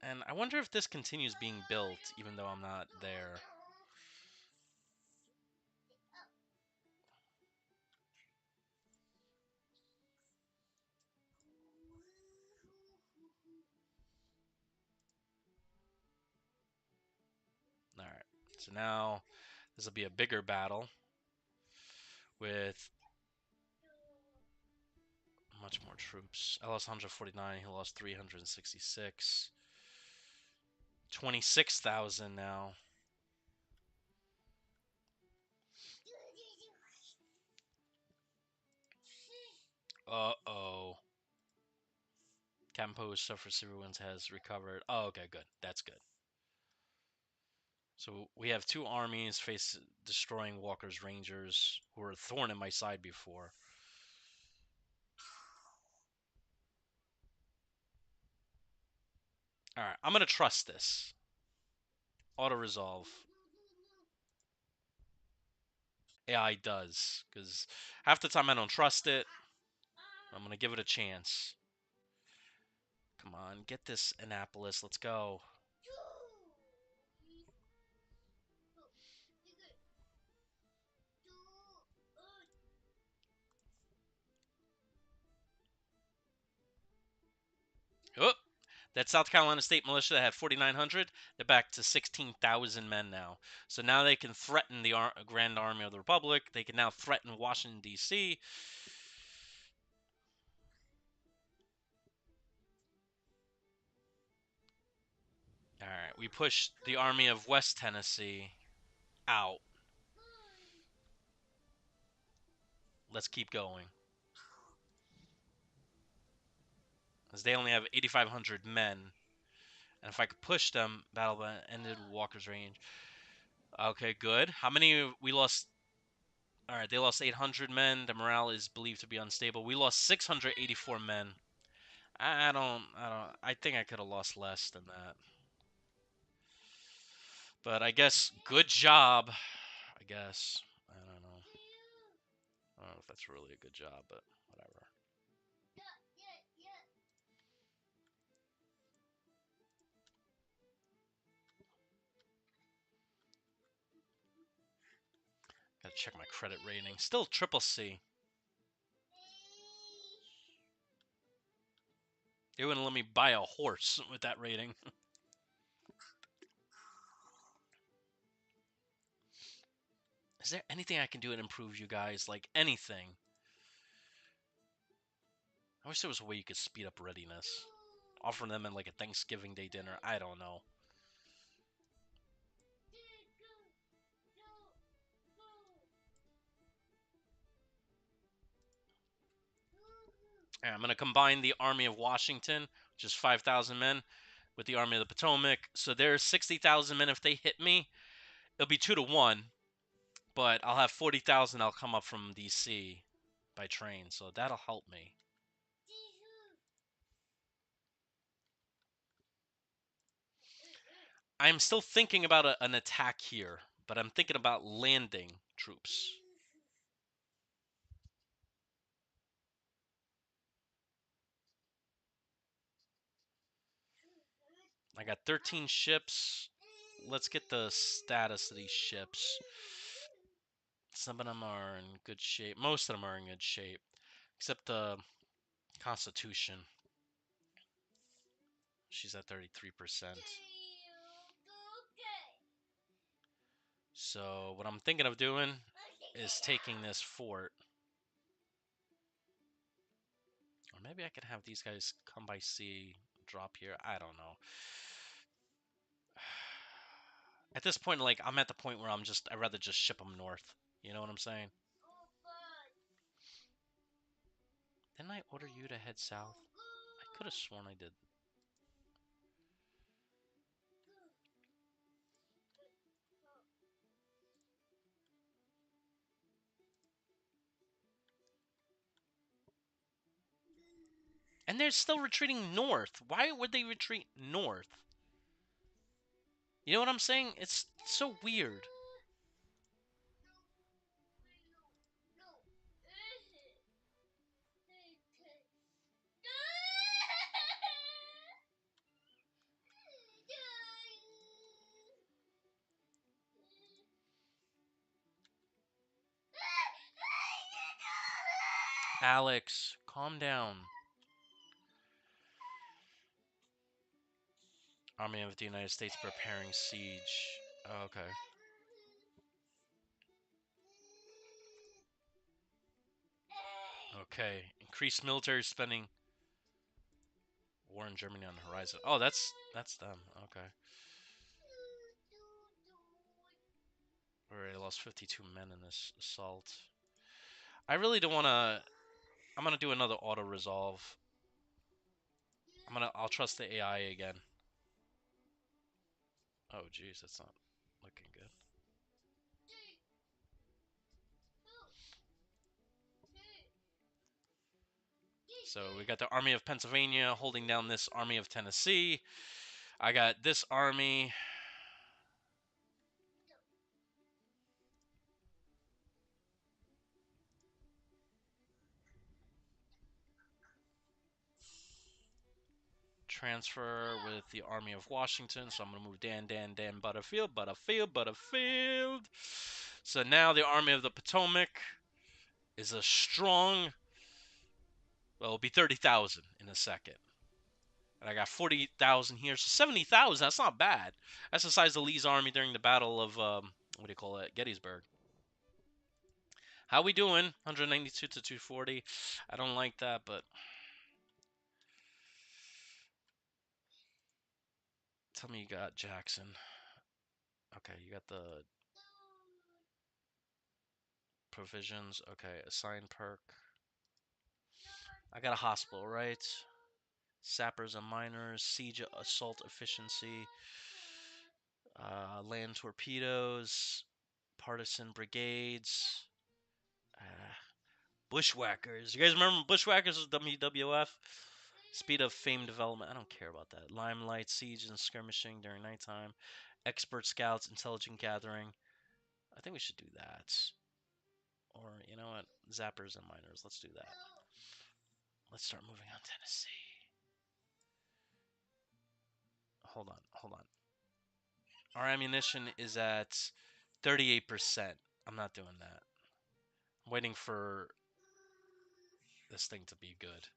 And I wonder if this continues being built, even though I'm not there. All right. So now this will be a bigger battle with much more troops. I lost 149. He lost 366. 26,000 now. Uh-oh. Campo suffers ruins has recovered. Oh, okay, good. That's good. So we have two armies face destroying Walker's Rangers, who were a thorn in my side before. All right, I'm gonna trust this. Auto resolve. AI does, because half the time I don't trust it. I'm gonna give it a chance. Come on, get this Annapolis. Let's go. Oh, that South Carolina State Militia that had 4,900, they're back to 16,000 men now. So now they can threaten the Grand Army of the Republic. They can now threaten Washington, D.C. All right, Alright, we pushed the army of West Tennessee out. Let's keep going. As they only have 8,500 men. And if I could push them, battle ended Walker's range. Okay, good. How many we lost? Alright, they lost 800 men. The morale is believed to be unstable. We lost 684 men. I think I could have lost less than that. But I guess, good job. I guess. I don't know. I don't know if that's really a good job, but whatever. Gotta check my credit rating. Still triple C. They wouldn't let me buy a horse with that rating. Is there anything I can do to improve you guys? Like, anything? I wish there was a way you could speed up readiness. Offer them in, like, a Thanksgiving Day dinner. I don't know. I'm going to combine the Army of Washington, which is 5,000 men, with the Army of the Potomac. So there's 60,000 men. If they hit me, it'll be 2-1. But I'll have 40,000. I'll come up from D.C. by train. So that'll help me. I'm still thinking about an attack here, but I'm thinking about landing troops. I got 13 ships. Let's get the status of these ships. Some of them are in good shape. Most of them are in good shape, except the Constitution. She's at 33%. So what I'm thinking of doing is taking this fort. Or maybe I could have these guys come by sea, drop here. I don't know. At this point, like, I'm at the point where I'd rather just ship them north. You know what I'm saying? Didn't I order you to head south? I could have sworn I did. And they're still retreating north. Why would they retreat north? You know what I'm saying? It's so weird. Alex, calm down. Army of the United States preparing siege. Oh, okay. Okay. Increased military spending. War in Germany on the horizon. Oh, that's them. Okay. Alright, I lost 52 men in this assault. I really don't want to... I'm going to do another auto-resolve. I'll trust the AI again. Oh, jeez, that's not looking good. So we got the Army of Pennsylvania holding down this Army of Tennessee. I got this army. Transfer with the Army of Washington. So I'm going to move Dan, Butterfield. So now the Army of the Potomac is a strong... Well, it'll be 30,000 in a second. And I got 40,000 here. So 70,000, that's not bad. That's the size of Lee's army during the Battle of, what do you call it? Gettysburg. How we doing? 192 to 240. I don't like that, but... Tell me you got Jackson. Okay, you got the provisions. Okay, assign perk. I got a hospital, right? Sappers and miners, siege assault efficiency, land torpedoes, partisan brigades, uh, bushwhackers. You guys remember bushwhackers was WWF? Speed of fame development. I don't care about that. Limelight, siege and skirmishing during nighttime. Expert scouts, intelligent gathering. I think we should do that. Or, you know what? Zappers and miners. Let's do that. Let's start moving on Tennessee. Hold on, hold on. Our ammunition is at 38%. I'm not doing that. I'm waiting for this thing to be good.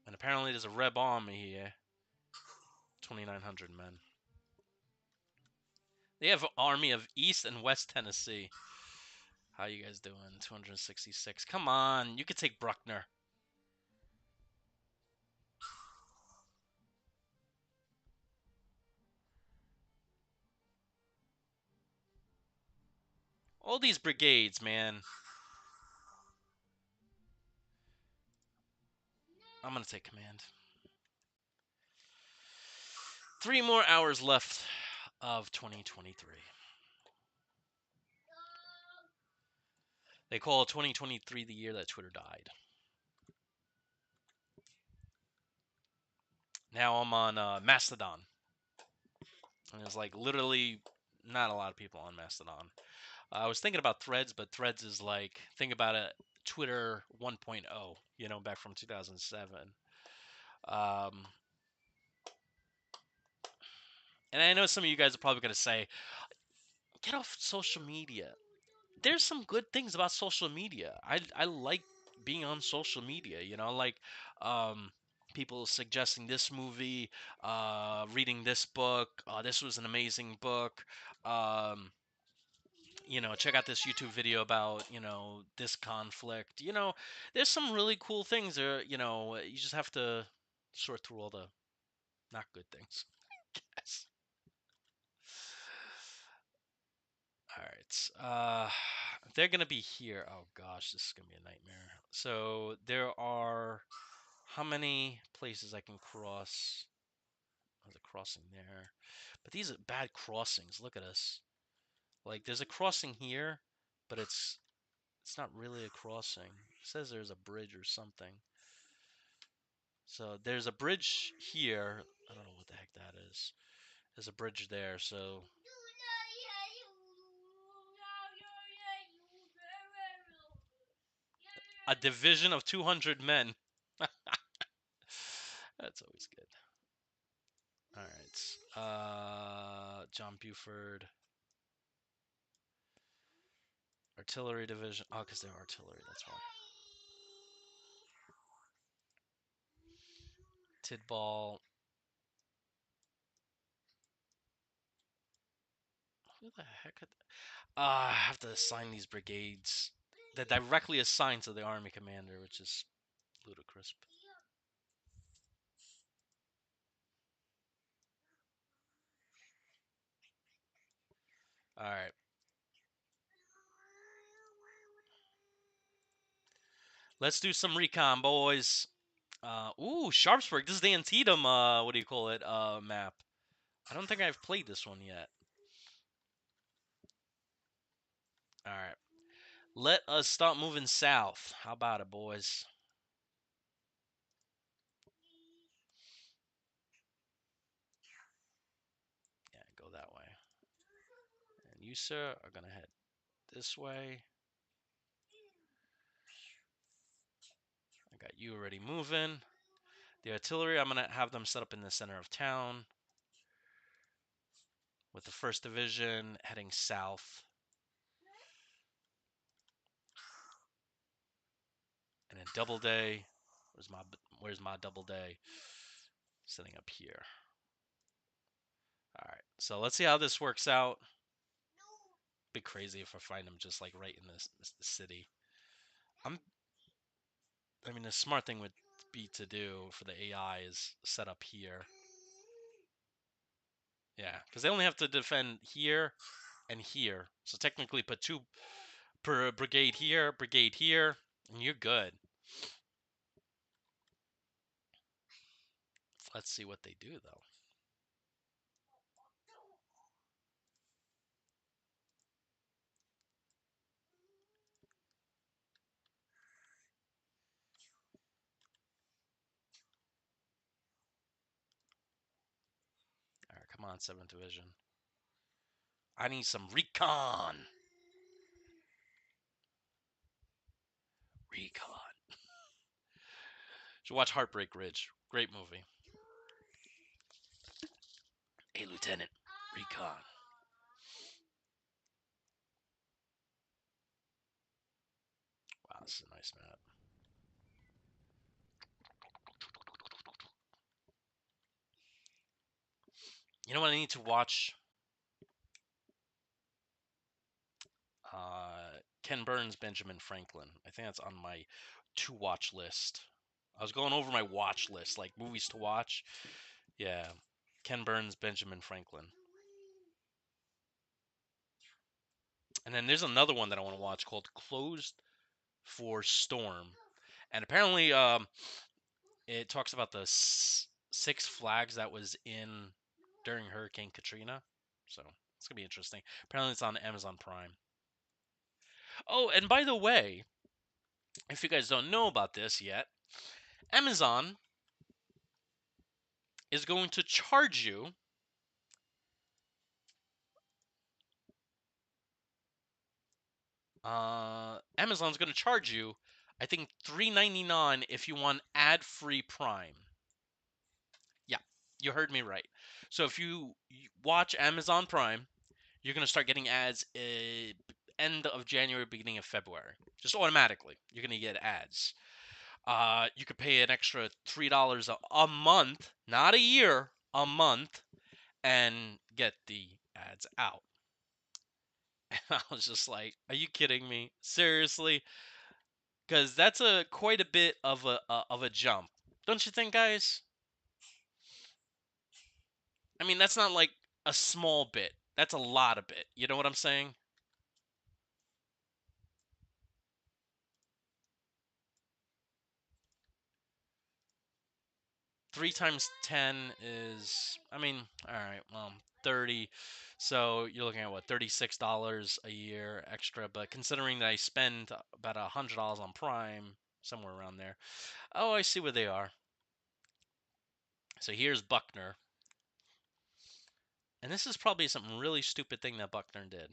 And apparently there's a Reb army here. 2,900 men. They have an army of East and West Tennessee. How you guys doing? 266. Come on, you could take Bruckner. All these brigades, man. I'm gonna take command. 3 more hours left of 2023. They call 2023 the year that Twitter died. Now I'm on Mastodon. And there's like literally not a lot of people on Mastodon. I was thinking about Threads, but Threads is like, think about it, Twitter 1.0, you know, back from 2007. Um, and I know some of you guys are probably going to say, get off social media. There's some good things about social media. I like being on social media, you know, like people suggesting this movie, reading this book. This was an amazing book. You know, check out this YouTube video about, you know, this conflict. You know, there's some really cool things there. You know, you just have to sort through all the not good things. Yes. All right. They're gonna be here. Oh gosh, this is gonna be a nightmare. So there are how many places I can cross? There's a crossing there, but these are bad crossings. Look at us. Like there's a crossing here, but it's not really a crossing. It says there's a bridge or something. So there's a bridge here. I don't know what the heck that is. There's a bridge there, so a division of 200 men. That's always good. All right. John Buford. Artillery division. Oh, because they're artillery. That's why. Tidball. Who the heck? I have to assign these brigades. They're directly assigned to the army commander, which is ludicrous. All right. Let's do some recon, boys. Ooh, Sharpsburg. This is the Antietam, what do you call it, map. I don't think I've played this one yet. All right. Let us start moving south. How about it, boys? Yeah, go that way. And you, sir, are going to head this way. I got you already moving. The artillery, I'm going to have them set up in the center of town. With the 1st Division heading south. And then Doubleday. Where's my Doubleday? Setting up here. All right. So let's see how this works out. Be crazy if I find them just like right in this city. I'm. I mean, the smart thing would be to do for the AI is set up here. Yeah, because they only have to defend here and here. So technically, put two per brigade here, and you're good. Let's see what they do, though. All right, come on, 7th Division. I need some recon. Recon. Should watch Heartbreak Ridge. Great movie. Hey, Lieutenant. Recon. Wow, this is a nice map. You know what I need to watch? Ken Burns, Benjamin Franklin. I think that's on my to-watch list. I was going over my watch list, like movies to watch. Yeah, Ken Burns, Benjamin Franklin. And then there's another one that I want to watch called Closed for Storm. And apparently, it talks about the Six Flags that was in during Hurricane Katrina. So it's gonna be interesting. Apparently, it's on Amazon Prime. Oh, and by the way, if you guys don't know about this yet, Amazon is going to charge you. Amazon's going to charge you, I think, $3.99 if you want ad-free Prime. Yeah, you heard me right. So if you watch Amazon Prime, you're going to start getting ads end of January, beginning of February. Just automatically, you're going to get ads. You could pay an extra $3 a month, not a year, a month, and get the ads out. And I was just like, "Are you kidding me? Seriously?" Because that's a quite a bit of a jump, don't you think, guys? I mean, that's not like a small bit. That's a lot of bit. You know what I'm saying? 3 times 10 is, I mean, all right, well, 30. So you're looking at what, $36 a year extra. But considering that I spend about $100 on Prime, somewhere around there. Oh, I see where they are. So here's Buckner. And this is probably some really stupid thing that Buckner did.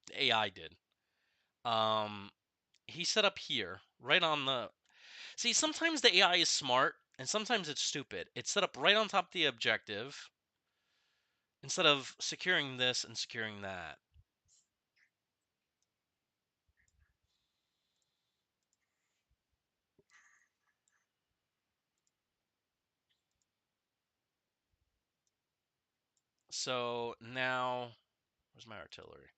The AI did. Um, he set up here, right on the. See, sometimes the AI is smart, and sometimes it's stupid. It's set up right on top of the objective instead of securing this and securing that. So now, where's my artillery?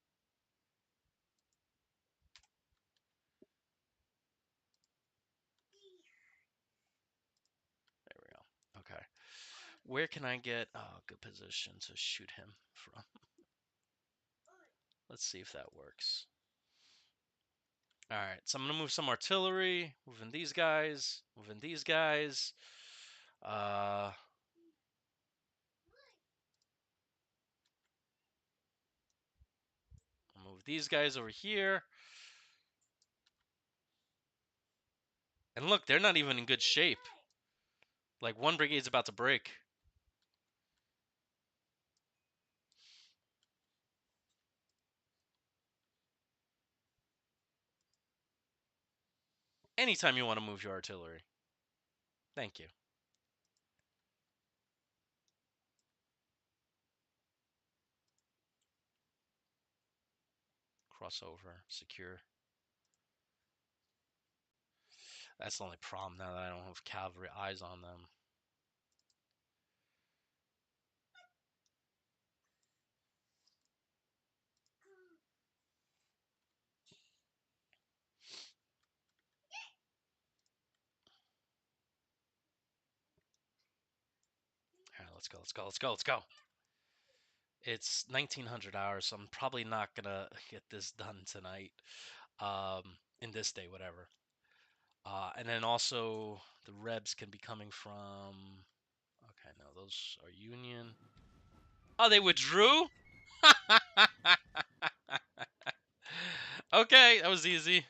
There we go. Okay. Where can I get a good position to shoot him from? Let's see if that works. All right, so I'm gonna move some artillery, moving these guys, moving these guys. Uh, I'll move these guys over here. And look, they're not even in good shape. Like one brigade's about to break. Anytime you want to move your artillery. Thank you. Crossover, secure. That's the only problem now that I don't have cavalry eyes on them. Let's go. Let's go. Let's go. Let's go. It's 1900 hours, so I'm probably not gonna get this done tonight. In this day, whatever. And then also the Rebs can be coming from. Okay, no, those are Union. Oh, they withdrew. Okay, that was easy.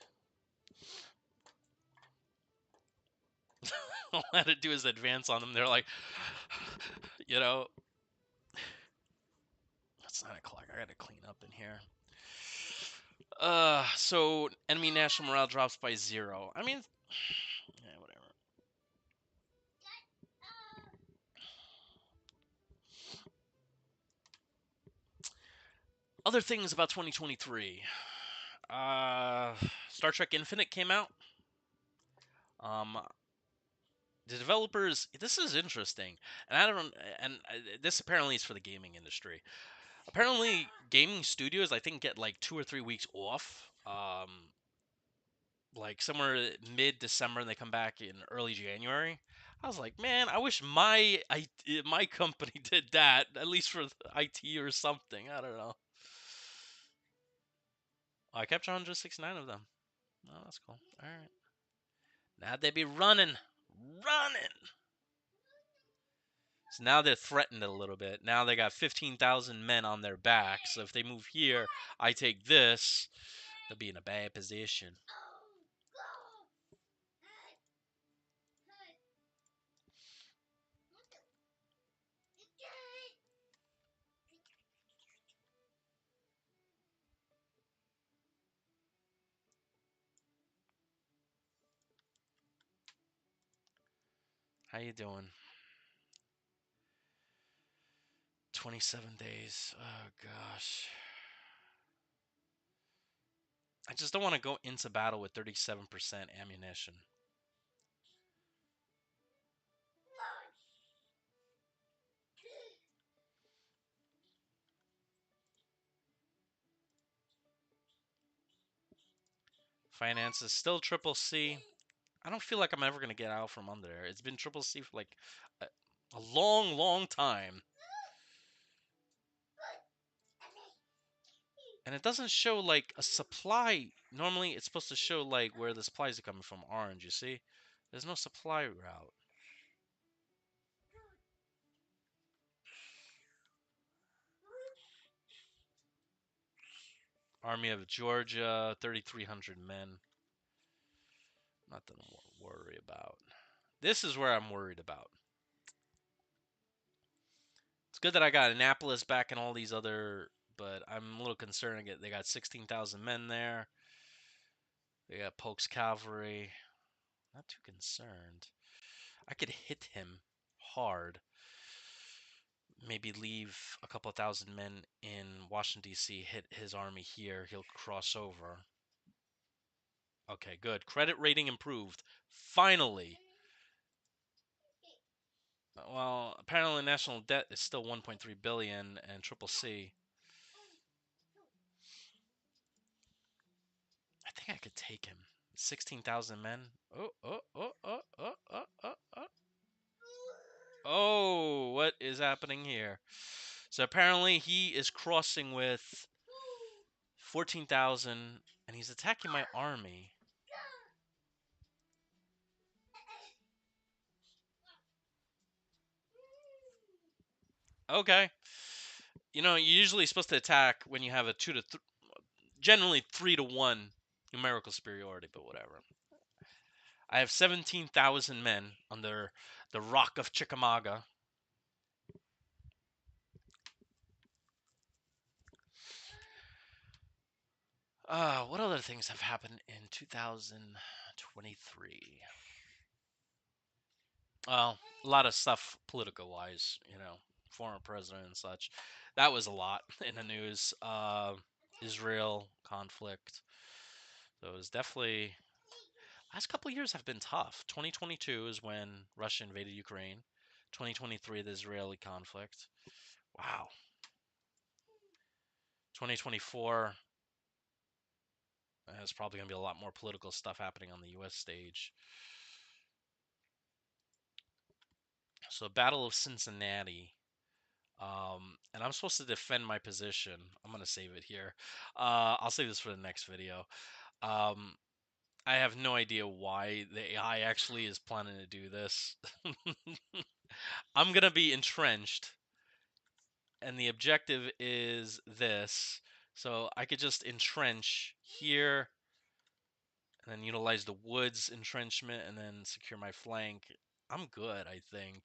All I had to do is advance on them. They're like, you know, it's 9 o'clock. I gotta clean up in here. So enemy national morale drops by 0. I mean, yeah, whatever. Other things about 2023. Star Trek Infinite came out. Um, the developers. This is interesting, and I don't. And this apparently is for the gaming industry. Apparently, gaming studios, I think, get like 2 or 3 weeks off. Like somewhere mid-December, and they come back in early January. I was like, man, I wish my company did that at least for IT or something. I don't know. I kept 169 of them. Oh, that's cool. All right. Now they be running, running. So now they're threatened a little bit. Now they got 15,000 men on their back. So if they move here, I take this, they'll be in a bad position. How you doing? 27 days. Oh gosh. I just don't want to go into battle with 37% ammunition. Finance is still triple C. I don't feel like I'm ever going to get out from under there. It's been triple C for like a long, long time. And it doesn't show like a supply. Normally, it's supposed to show like where the supplies are coming from. Orange, you see? There's no supply route. Army of Georgia, 3,300 men. Nothing to worry about. This is where I'm worried about. It's good that I got Annapolis back and all these other, but I'm a little concerned. They got 16,000 men there. They got Polk's cavalry. Not too concerned. I could hit him hard. Maybe leave a couple thousand men in Washington, D.C., hit his army here. He'll cross over. Okay, good. Credit rating improved. Finally. Well, apparently national debt is still 1.3 billion and triple C. I think I could take him. 16,000 men. Oh, oh, oh, oh, oh, oh, oh, oh. Oh, what is happening here? So apparently he is crossing with 14,000 and he's attacking my army. Okay. You know, you're usually supposed to attack when you have a generally 3-1 numerical superiority, but whatever. I have 17,000 men under the Rock of Chickamauga. What other things have happened in 2023? Well, a lot of stuff political-wise, former president and such. That was a lot in the news. Israel conflict. So it was definitely last couple of years have been tough. 2022 is when Russia invaded Ukraine. 2023, the Israeli conflict. Wow. 2024 there's probably going to be a lot more political stuff happening on the U.S. stage. So, Battle of Cincinnati. And I'm supposed to defend my position. I'm gonna save it here. I'll save this for the next video. Um, I have no idea why the AI actually is planning to do this. I'm gonna be entrenched, and the objective is this. So I could just entrench here, and then utilize the woods entrenchment, and then secure my flank. I'm good, I think.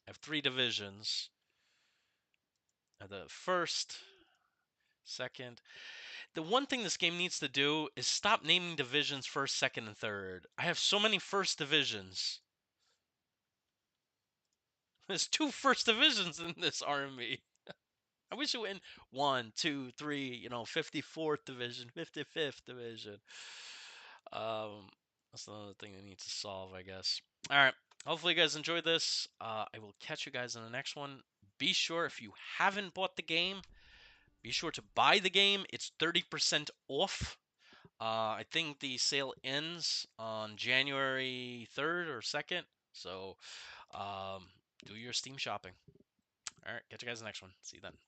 I have 3 divisions. The first, second. The one thing this game needs to do is stop naming divisions first, second, and third. I have so many first divisions. There's 2 first divisions in this army. I wish it went 1, 2, 3, 54th division, 55th division. That's another thing they need to solve, I guess. All right. Hopefully you guys enjoyed this. I will catch you guys in the next one. Be sure, if you haven't bought the game, be sure to buy the game. It's 30% off. I think the sale ends on January 3rd or 2nd. So do your Steam shopping. All right. Catch you guys in the next one. See you then.